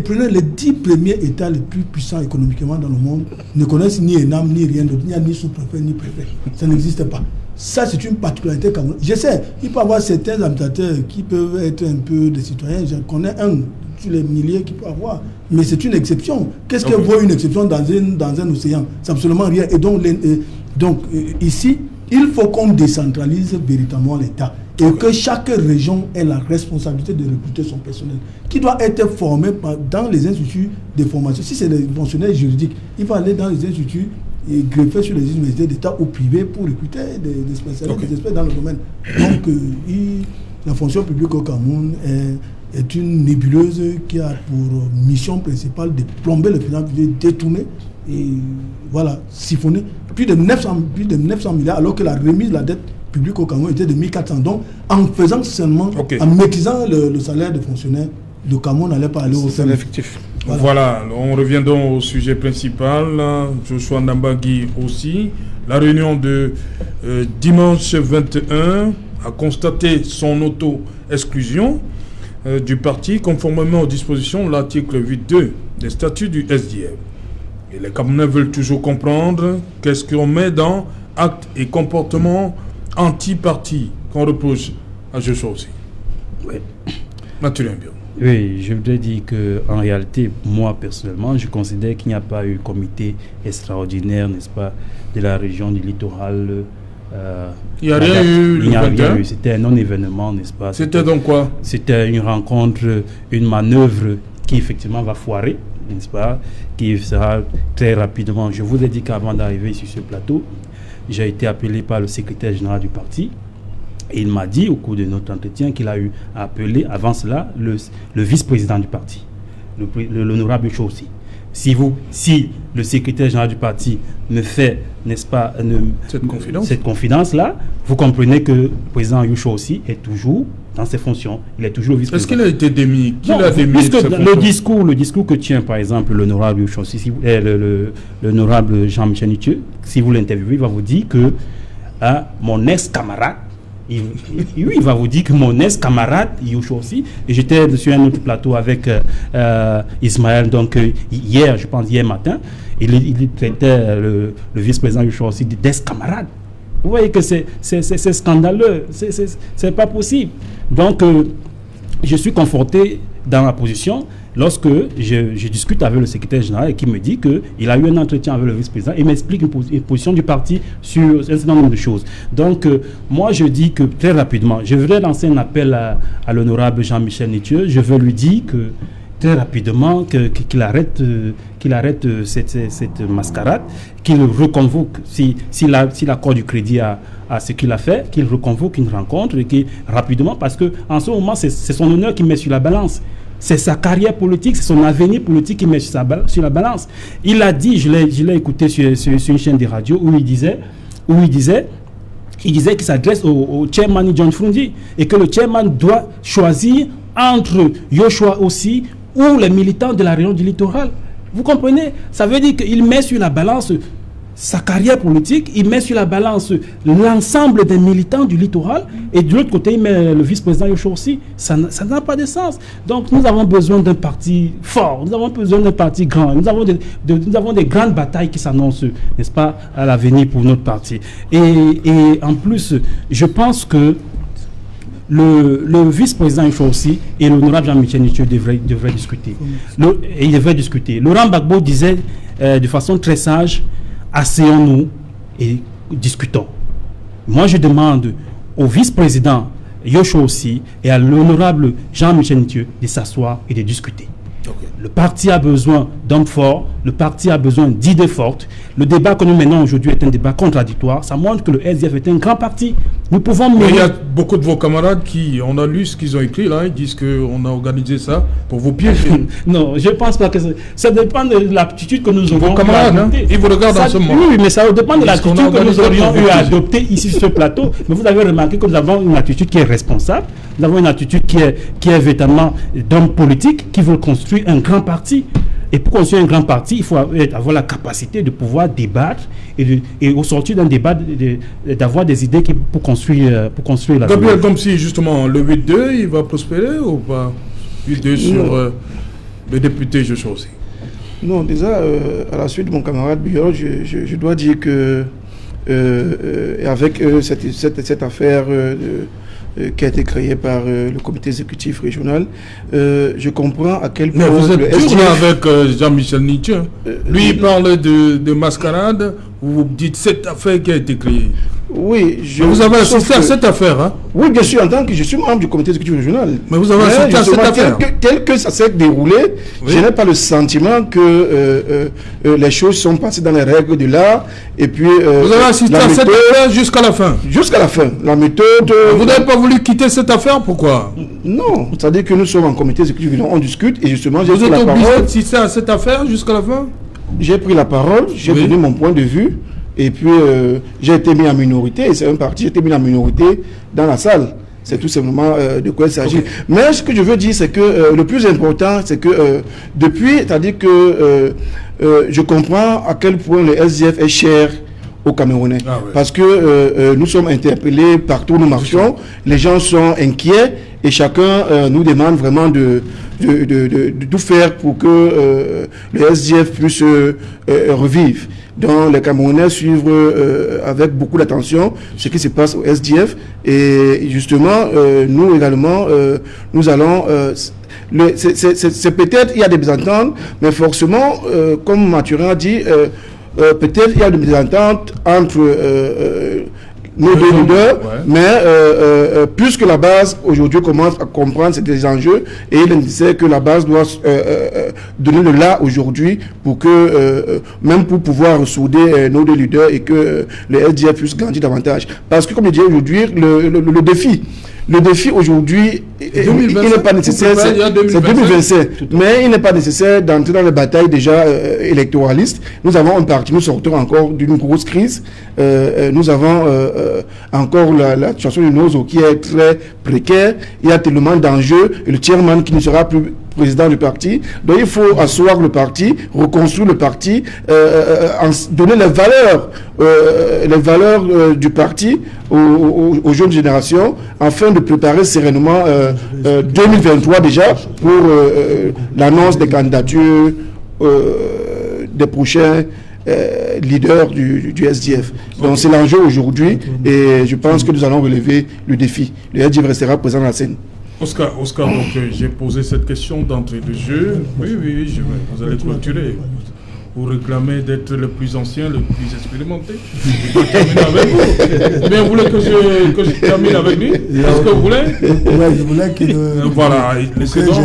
Prenez les 10 premiers États les plus puissants économiquement dans le monde ne connaissent ni ENAM, ni rien d'autre, ni sous-préfet, ni préfet. Ça n'existe pas. Ça, c'est une particularité camerounaise. Je sais, il peut y avoir certains administrateurs qui peuvent être un peu des citoyens. Je connais un sur les milliers qui peut avoir. Mais c'est une exception. Qu'est-ce que vaut une exception dans un océan? C'est absolument rien. Et donc, ici, il faut qu'on décentralise véritablement l'État. Et que chaque région ait la responsabilité de recruter son personnel, qui doit être formé dans les instituts de formation. Si c'est des fonctionnaires juridiques, il va aller dans les instituts et greffer sur les universités d'État ou privées pour recruter des spécialistes, des experts dans le domaine. Donc, la fonction publique au Cameroun est une nébuleuse qui a pour mission principale de plomber le finances publiques, détourner et voilà, siphonner plus de 900 milliards, alors que la remise de la dette publique au Cameroun était de 1400. Donc, en faisant seulement, en maîtrisant le salaire des fonctionnaires, le Cameroun n'allait pas aller au salaire fictif. Voilà, on revient donc au sujet principal. Joshua Ndambagui aussi. La réunion de dimanche 21 a constaté son auto-exclusion du parti conformément aux dispositions de l'article 8.2 des statuts du SDF. Et les Camerounais veulent toujours comprendre qu'est-ce qu'on met dans actes et comportements anti-parti qu'on reproche à Joshua aussi. Oui. Mathieu Limbion. Oui, je voudrais dire qu'en réalité, moi personnellement, je considère qu'il n'y a pas eu comité extraordinaire, n'est-ce pas, de la région du littoral. Il n'y a rien eu. Il n'y a rien eu. C'était un non-événement, n'est-ce pas? C'était donc quoi? C'était une rencontre, une manœuvre qui effectivement va foirer, n'est-ce pas, qui sera très rapidement. Je vous ai dit qu'avant d'arriver sur ce plateau, j'ai été appelé par le secrétaire général du parti. Et il m'a dit au cours de notre entretien qu'il a eu à appeler avant cela le vice-président du parti, l'honorable Chouaussi. Si le secrétaire général du parti me fait, n'est-ce pas, cette confidence-là, vous comprenez que le président Youchou aussi est toujours dans ses fonctions. Il est toujours vice-président. Est-ce qu'il a été démis? Qui l'a démis? Puisque le discours que tient par exemple l'honorable Youchou aussi, l'honorable Jean-Michel Nitieux, si vous l'interviewez, il va vous dire que mon ex-camarade, il va vous dire que mon ex-camarade Youchou aussi, et j'étais sur un autre plateau avec Ismaël, donc hier matin, il traitait le vice-président Youchou aussi d'ex-camarade. Vous voyez que c'est scandaleux, c'est pas possible. Donc je suis conforté dans ma position lorsque je discute avec le secrétaire général et qui me dit qu'il a eu un entretien avec le vice-président et m'explique une position du parti sur un certain nombre de choses. Donc, moi, je dis que très rapidement, je voudrais lancer un appel à l'honorable Jean-Michel Nitieux. Je veux lui dire que très rapidement qu'il arrête cette mascarade, qu'il reconvoque, s'il accorde du crédit à ce qu'il a fait, qu'il reconvoque une rencontre et qu'il rapidement, parce qu'en ce moment, c'est son honneur qui met sur la balance. C'est sa carrière politique, c'est son avenir politique qui met sur la balance. Il a dit, je l'ai écouté sur une chaîne de radio où il disait qu'il s'adresse au chairman John Frundi et que le chairman doit choisir entre Joshua aussi ou les militants de la région du littoral. Vous comprenez? Ça veut dire qu'il met sur la balance sa carrière politique, il met sur la balance l'ensemble des militants du littoral et de l'autre côté, il met le vice-président Joshua aussi. Ça n'a pas de sens. Donc, nous avons besoin d'un parti fort, nous avons besoin d'un parti grand, nous avons des grandes batailles qui s'annoncent, n'est-ce pas, à l'avenir pour notre parti. Et en plus, je pense que le vice-président Joshua aussi et l'honorable Jean-Michel Nitieux devraient discuter. Ils devraient discuter. Laurent Gbagbo disait de façon très sage, asseyons-nous et discutons. Moi, je demande au vice-président Joshua aussi et à l'honorable Jean-Michel Nitieux de s'asseoir et de discuter. Okay. Le parti a besoin d'hommes forts, le parti a besoin d'idées fortes. Le débat que nous menons aujourd'hui est un débat contradictoire. Ça montre que le SDF est un grand parti. Nous pouvons mener... Il y a beaucoup de vos camarades on a lu ce qu'ils ont écrit là, ils disent qu'on a organisé ça pour vous piéger. Non, je ne pense pas que ça dépend de l'attitude que nous aurons. Vos camarades, hein, ils vous regardent en ce moment. Oui, mais ça dépend de l'attitude que nous aurions eu à adopter ici sur ce plateau. Mais vous avez remarqué que nous avons une attitude qui est responsable, nous avons une attitude qui est véritablement d'hommes politiques qui veulent construire un grand parti. Et pour construire un grand parti, il faut avoir la capacité de pouvoir débattre et au sortir d'un débat, d'avoir des idées pour construire la... Gabriel, comme si justement le 8-2, il va prospérer ou pas? 8-2 sur le député Joshua aussi. Non, déjà, à la suite de mon camarade Biot, je dois dire que avec cette affaire... qui a été créé par le comité exécutif régional. Je comprends à quel point... Mais vous êtes dur là avec Jean-Michel Nitieux. Lui, il parle de mascarade. Vous dites cette affaire qui a été créée. Oui, vous avez assisté à cette affaire, hein? Oui, bien sûr, en tant que je suis membre du comité exécutif régional. Mais vous avez assisté à cette affaire. Tel que ça s'est déroulé, oui. Je n'ai pas le sentiment que les choses sont passées dans les règles de l'art. Et puis, vous avez assisté à cette affaire jusqu'à la fin? Jusqu'à la fin. La méthode... Vous n'avez pas voulu quitter cette affaire, pourquoi? Non, c'est-à-dire que nous sommes en comité exécutif, on discute et justement... Vous êtes obligé d'assister à cette affaire jusqu'à la fin? J'ai pris la parole, j'ai donné mon point de vue. Et puis, j'ai été mis en minorité, et c'est un parti, j'ai été mis en minorité dans la salle. C'est tout simplement de quoi il s'agit. Mais ce que je veux dire, c'est que le plus important, c'est que depuis, c'est-à-dire que je comprends à quel point le SDF est cher aux Camerounais. Parce que nous sommes interpellés partout où nous marchons, les gens sont inquiets et chacun nous demande vraiment de tout faire pour que le SDF puisse revivre. Donc les Camerounais suivent avec beaucoup d'attention ce qui se passe au SDF et justement nous également nous allons c'est peut-être il y a des mésententes mais forcément comme Mathurin a dit peut-être il y a des mésententes entre nos deux leaders, mais puisque la base aujourd'hui commence à comprendre ces enjeux et il disait que la base doit donner le là aujourd'hui pour que même pour pouvoir souder nos deux leaders et que le SDF puisse grandir davantage. Parce que comme je disais aujourd'hui, le défi aujourd'hui, il n'est pas nécessaire, c'est 2025, mais il n'est pas nécessaire d'entrer dans les batailles déjà électoralistes. Nous avons un parti, nous sortons encore d'une grosse crise, nous avons encore la situation de Nozo qui est très précaire, il y a tellement d'enjeux, et le chairman qui ne sera plus président du parti, donc il faut asseoir le parti, reconstruire le parti, donner les valeurs du parti aux jeunes générations, afin de préparer sereinement 2023 déjà pour l'annonce des candidatures des prochains leaders du SDF. Donc c'est l'enjeu aujourd'hui et je pense que nous allons relever le défi. Le SDF restera présent dans la scène. Oscar, donc j'ai posé cette question d'entrée de jeu. Oui, vous allez clôturer. Vous réclamez d'être le plus ancien, le plus expérimenté. Je vais terminer avec vous. Mais vous voulez que je termine avec lui? Est-ce que vous voulez? Oui, je voulais qu'il... voilà, laissez donc.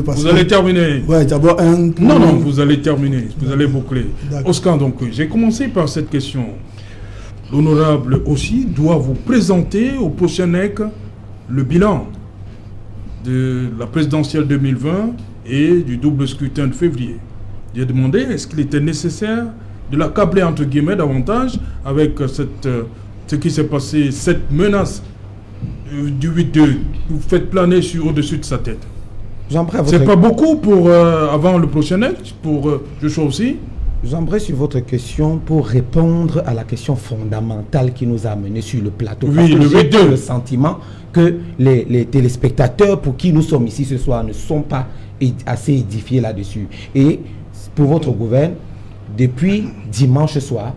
Vous allez terminer. Oui, d'abord un... Non, vous allez terminer. Vous allez boucler. Oscar, donc j'ai commencé par cette question. L'honorable aussi doit vous présenter au prochain NEC le bilan de la présidentielle 2020 et du double scrutin de février. J'ai demandé est-ce qu'il était nécessaire de l'accabler entre guillemets davantage avec ce qui s'est passé, cette menace du 8-2. Vous faites planer au-dessus de sa tête. C'est pas beaucoup pour avant le prochain NEC, pour Joshua aussi. J'aimerais sur votre question pour répondre à la question fondamentale qui nous a amenés sur le plateau. Oui, j'ai le sentiment que les téléspectateurs pour qui nous sommes ici ce soir ne sont pas assez édifiés là-dessus. Et pour votre gouvernement, depuis dimanche soir,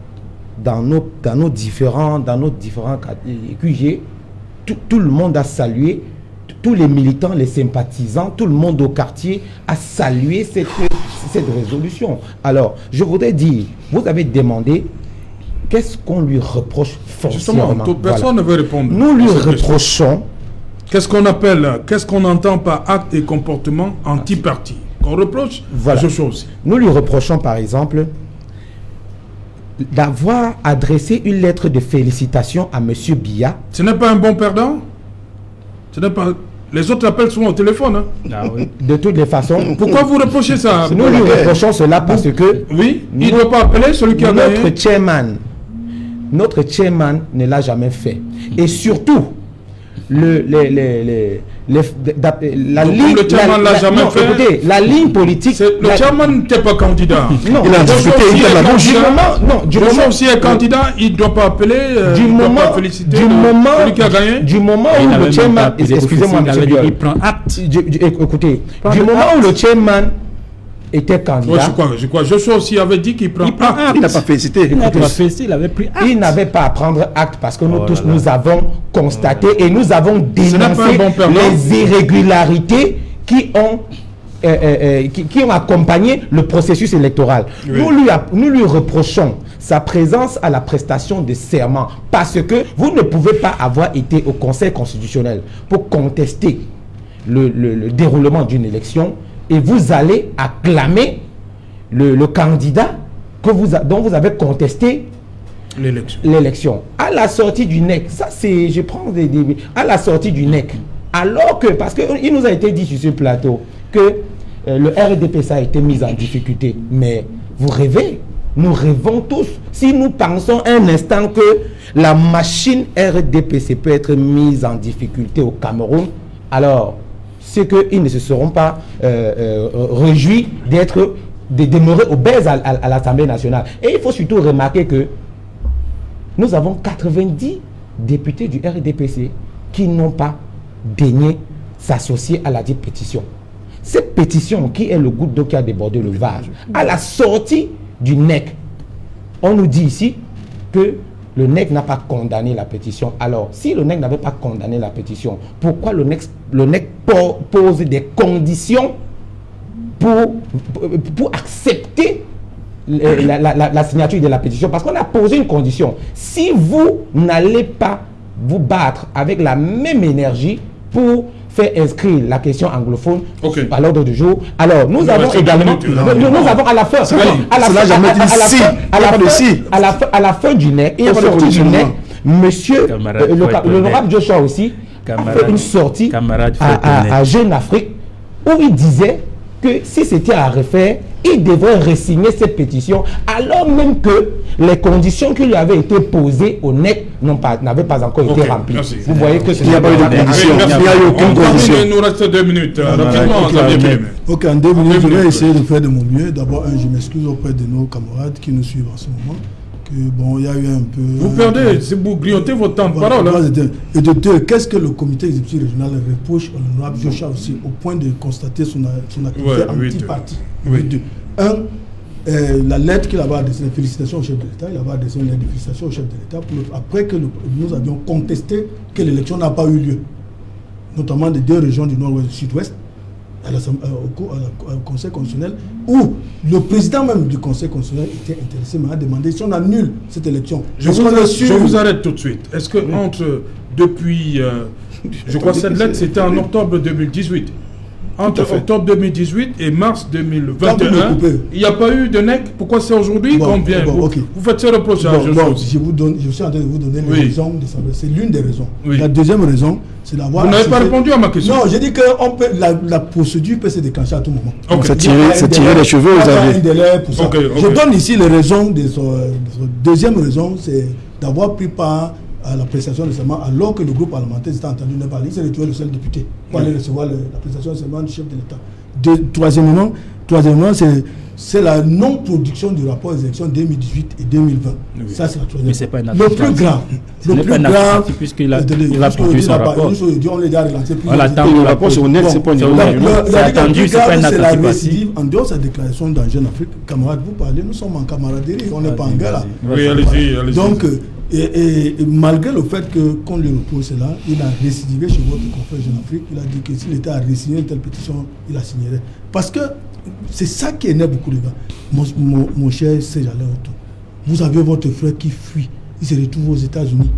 dans nos différents QG, tout le monde a salué, tous les militants, les sympathisants, tout le monde au quartier a salué cette résolution. Alors, je voudrais dire, vous avez demandé qu'est-ce qu'on lui reproche foncièrement. Justement, personne ne veut répondre. Nous lui reprochons... Qu'est-ce qu'on appelle, qu'est-ce qu'on entend par acte et comportement anti-parti qu'on reproche à Joshua aussi. Nous lui reprochons par exemple d'avoir adressé une lettre de félicitations à M. Biya. Ce n'est pas un bon perdant? Ce n'est pas... Les autres appellent souvent au téléphone. Hein? Ah oui. De toutes les façons. Pourquoi vous reprochez ça? Nous lui reprochons cela parce que... Oui, il ne doit pas appeler celui qui a gagné. Notre chairman ne l'a jamais fait. Et surtout, la ligne politique. Le chairman n'était pas candidat. Non, il a discuté. Du moment aussi est candidat, il ne doit pas appeler. Du moment où le chairman, excusez-moi, il prend acte. Écoutez, du moment où le chairman était candidat. Je crois. Joshua aussi avait dit qu'il prend acte. Il n'a pas félicité. Il avait pris acte. Il n'avait pas à prendre acte parce que nous tous, nous avons constaté et nous avons dénoncé les irrégularités qui ont accompagné le processus électoral. Oui. Nous lui reprochons sa présence à la prestation de serment parce que vous ne pouvez pas avoir été au Conseil constitutionnel pour contester le déroulement d'une élection et vous allez acclamer le candidat dont vous avez contesté l'élection. À la sortie du NEC, ça c'est, je prends à la sortie du NEC, alors que, parce qu'il nous a été dit sur ce plateau que le RDP ça a été mis en difficulté, mais vous rêvez, nous rêvons tous. Si nous pensons un instant que la machine RDPC peut être mise en difficulté au Cameroun, alors c'est qu'ils ne se seront pas réjouis de demeurer obèses à l'Assemblée nationale. Et il faut surtout remarquer que nous avons 90 députés du RDPC qui n'ont pas daigné s'associer à la dite pétition. Cette pétition, qui est le goutte d'eau qui a débordé le vase, à la sortie du NEC, on nous dit ici que le NEC n'a pas condamné la pétition. Alors, si le NEC n'avait pas condamné la pétition, pourquoi le NEC pose des conditions pour accepter la signature de la pétition? Parce qu'on a posé une condition. Si vous n'allez pas vous battre avec la même énergie pour faire inscrire la question anglophone à l'ordre du jour, alors nous avons également, nous avons à la fin, à la fin du NEC, monsieur l'honorable Joshua aussi fait une sortie à Jeune Afrique où il disait que si c'était à refaire, il devrait resigner cette pétition, alors même que les conditions qui lui avaient été posées au NEC n'avaient pas encore été remplies. Merci. Vous voyez que il n'y a pas eu de condition. Il n'y a eu aucune condition. Il nous reste 2 minutes. Ok, en 2 minutes, je vais essayer de faire de mon mieux. D'abord, je m'excuse auprès de nos camarades qui nous suivent en ce moment. Bon, il y a eu un peu... Vous perdez, vous grignotez votre temps de parole. Et de deux, qu'est-ce que le comité exécutif régional reproche à l'honorable Joshua aussi, au point de constater son activité anti-parti? La lettre qu'il avait adressée, les félicitations au chef de l'État, il avait adressé une lettre de félicitations au chef de l'État après que nous avions contesté que l'élection n'a pas eu lieu, notamment des 2 régions du nord-ouest et du sud-ouest, au Conseil constitutionnel, où le président même du Conseil constitutionnel était intéressé, mais a demandé si on annule cette élection. Je vous arrête tout de suite. Est-ce que depuis, je crois que cette lettre c'était en octobre 2018, entre octobre 2018 et mars 2021, il n'y a pas eu de NEC? Pourquoi c'est aujourd'hui qu'on vient? Vous faites ces reproches à je suis en train de vous donner les raisons de ça. C'est l'une des raisons. La deuxième raison, c'est d'avoir... Vous n'avez pas répondu à ma question. Non, j'ai dit que la procédure peut se déclencher à tout moment. C'est tirer les cheveux aux avis. Je donne ici les raisons. Deuxième raison, c'est d'avoir pris part à la prestation de serment alors que le groupe parlementaire s'était entendu ne parler. Il s'est retrouvé le seul député pour aller recevoir la prestation de serment du chef de l'État. Troisièmement, c'est la non-production du rapport des élections 2018 et 2020. Ça, c'est la troisième. Mais c'est pas une le plus grave. Le plus grave, puisqu'il va produire son rapport. On les a relancés plus. On l'attend. Le rapport sur net, c'est pas une c'est attendu, c'est pas une récidive. En dehors de sa déclaration dans Jeune Afrique, camarades, vous parlez, nous sommes en camaraderie, on n'est pas en guerre là. Oui, allez-y. Donc, et malgré le fait qu'on lui repose cela, il a récidivé chez votre confrère Jeune Afrique. Il a dit que s'il était à re-signer une telle pétition, il la signerait. Parce que c'est ça qui énerve beaucoup les gars. Mon cher Serge Alain Otto, vous avez votre frère qui fuit, il se retrouve aux États-Unis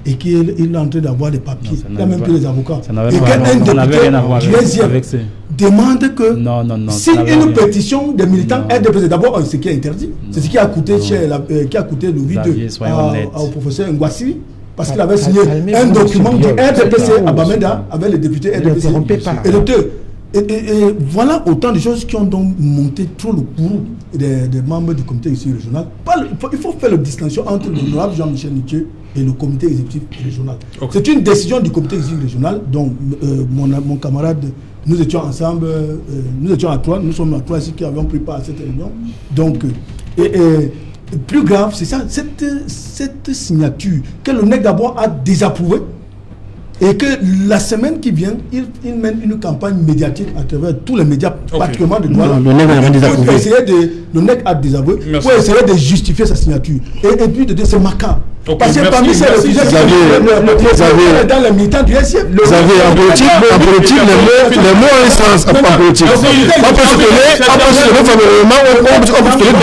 et qu'il est en train d'avoir des papiers, il a même que les avocats. Et qu'un député du demande que si une pétition des militants est déposée, d'abord ce qui est interdit, c'est ce qui a coûté le vide au professeur Ngwasiri, parce qu'il avait signé un document du RDPC à Bamenda avec les députés RDPC. Et voilà autant de choses qui ont donc monté trop le courroux des membres du comité exécutif régional. Il faut faire la distinction entre l'honorable Jean-Michel Nitieux et le comité exécutif régional. C'est une décision du comité exécutif régional dont mon camarade, nous étions ensemble, nous étions à 3, nous sommes à 3 ici qui avions pris part à cette réunion. Donc, plus grave, c'est ça, cette signature que le NEC d'abord a désapprouvée. Et que la semaine qui vient, il mène une campagne médiatique à travers tous les médias, particulièrement de droit. Le NEC a désapprouvé. Le NEC a désavoué pour essayer de justifier sa signature. Et puis de dire c'est macabre. Parce que parmi ces réfugiés, dans les militants du SIF. Vous avez en politique, les mots ont un sens en politique. On peut se tenir favorablement, on peut se tenir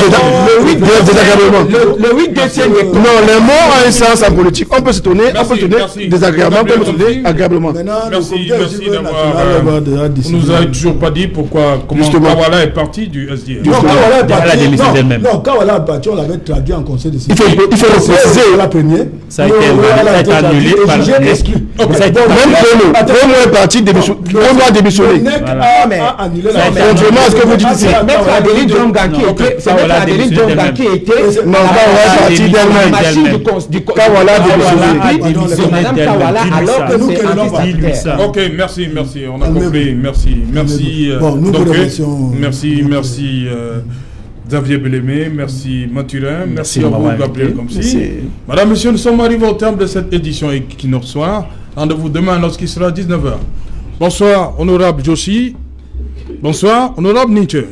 désagréablement. Le 8 décembre. Non, les mots ont un sens en politique. On peut se tenir désagréablement, on peut se tenir agréablement. Merci d'avoir... On nous a toujours pas dit comment Kawala est parti du SDF. Non, Kawala est parti, on l'avait traduit en conseil de sécurité. Il faut le préciser. Première. Ça a été annulé par le NEC. Même Renault est parti démissionner. On doit démissionner. Contrairement à ce que vous dites ici. Maître Adeline Djongaki était. C'est Maître Adeline Djongaki était. Non, Kawala est parti d'elle-même. Kawala a démissionné. Madame Kawala, alors que c'est anti-statutaire. Ok, merci. On a compris. Merci. Merci. Xavier Belémé, merci Mathurin, merci à vous Gabriel Komsi. Madame, Monsieur, nous sommes arrivés au terme de cette édition Equinox Soir. Rendez-vous demain lorsqu'il sera 19h. Bonsoir, honorable Joshi. Bonsoir, honorable Nietzsche.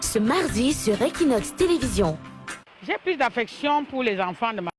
Ce mardi sur Equinox Télévision. J'ai plus d'affection pour les enfants de ma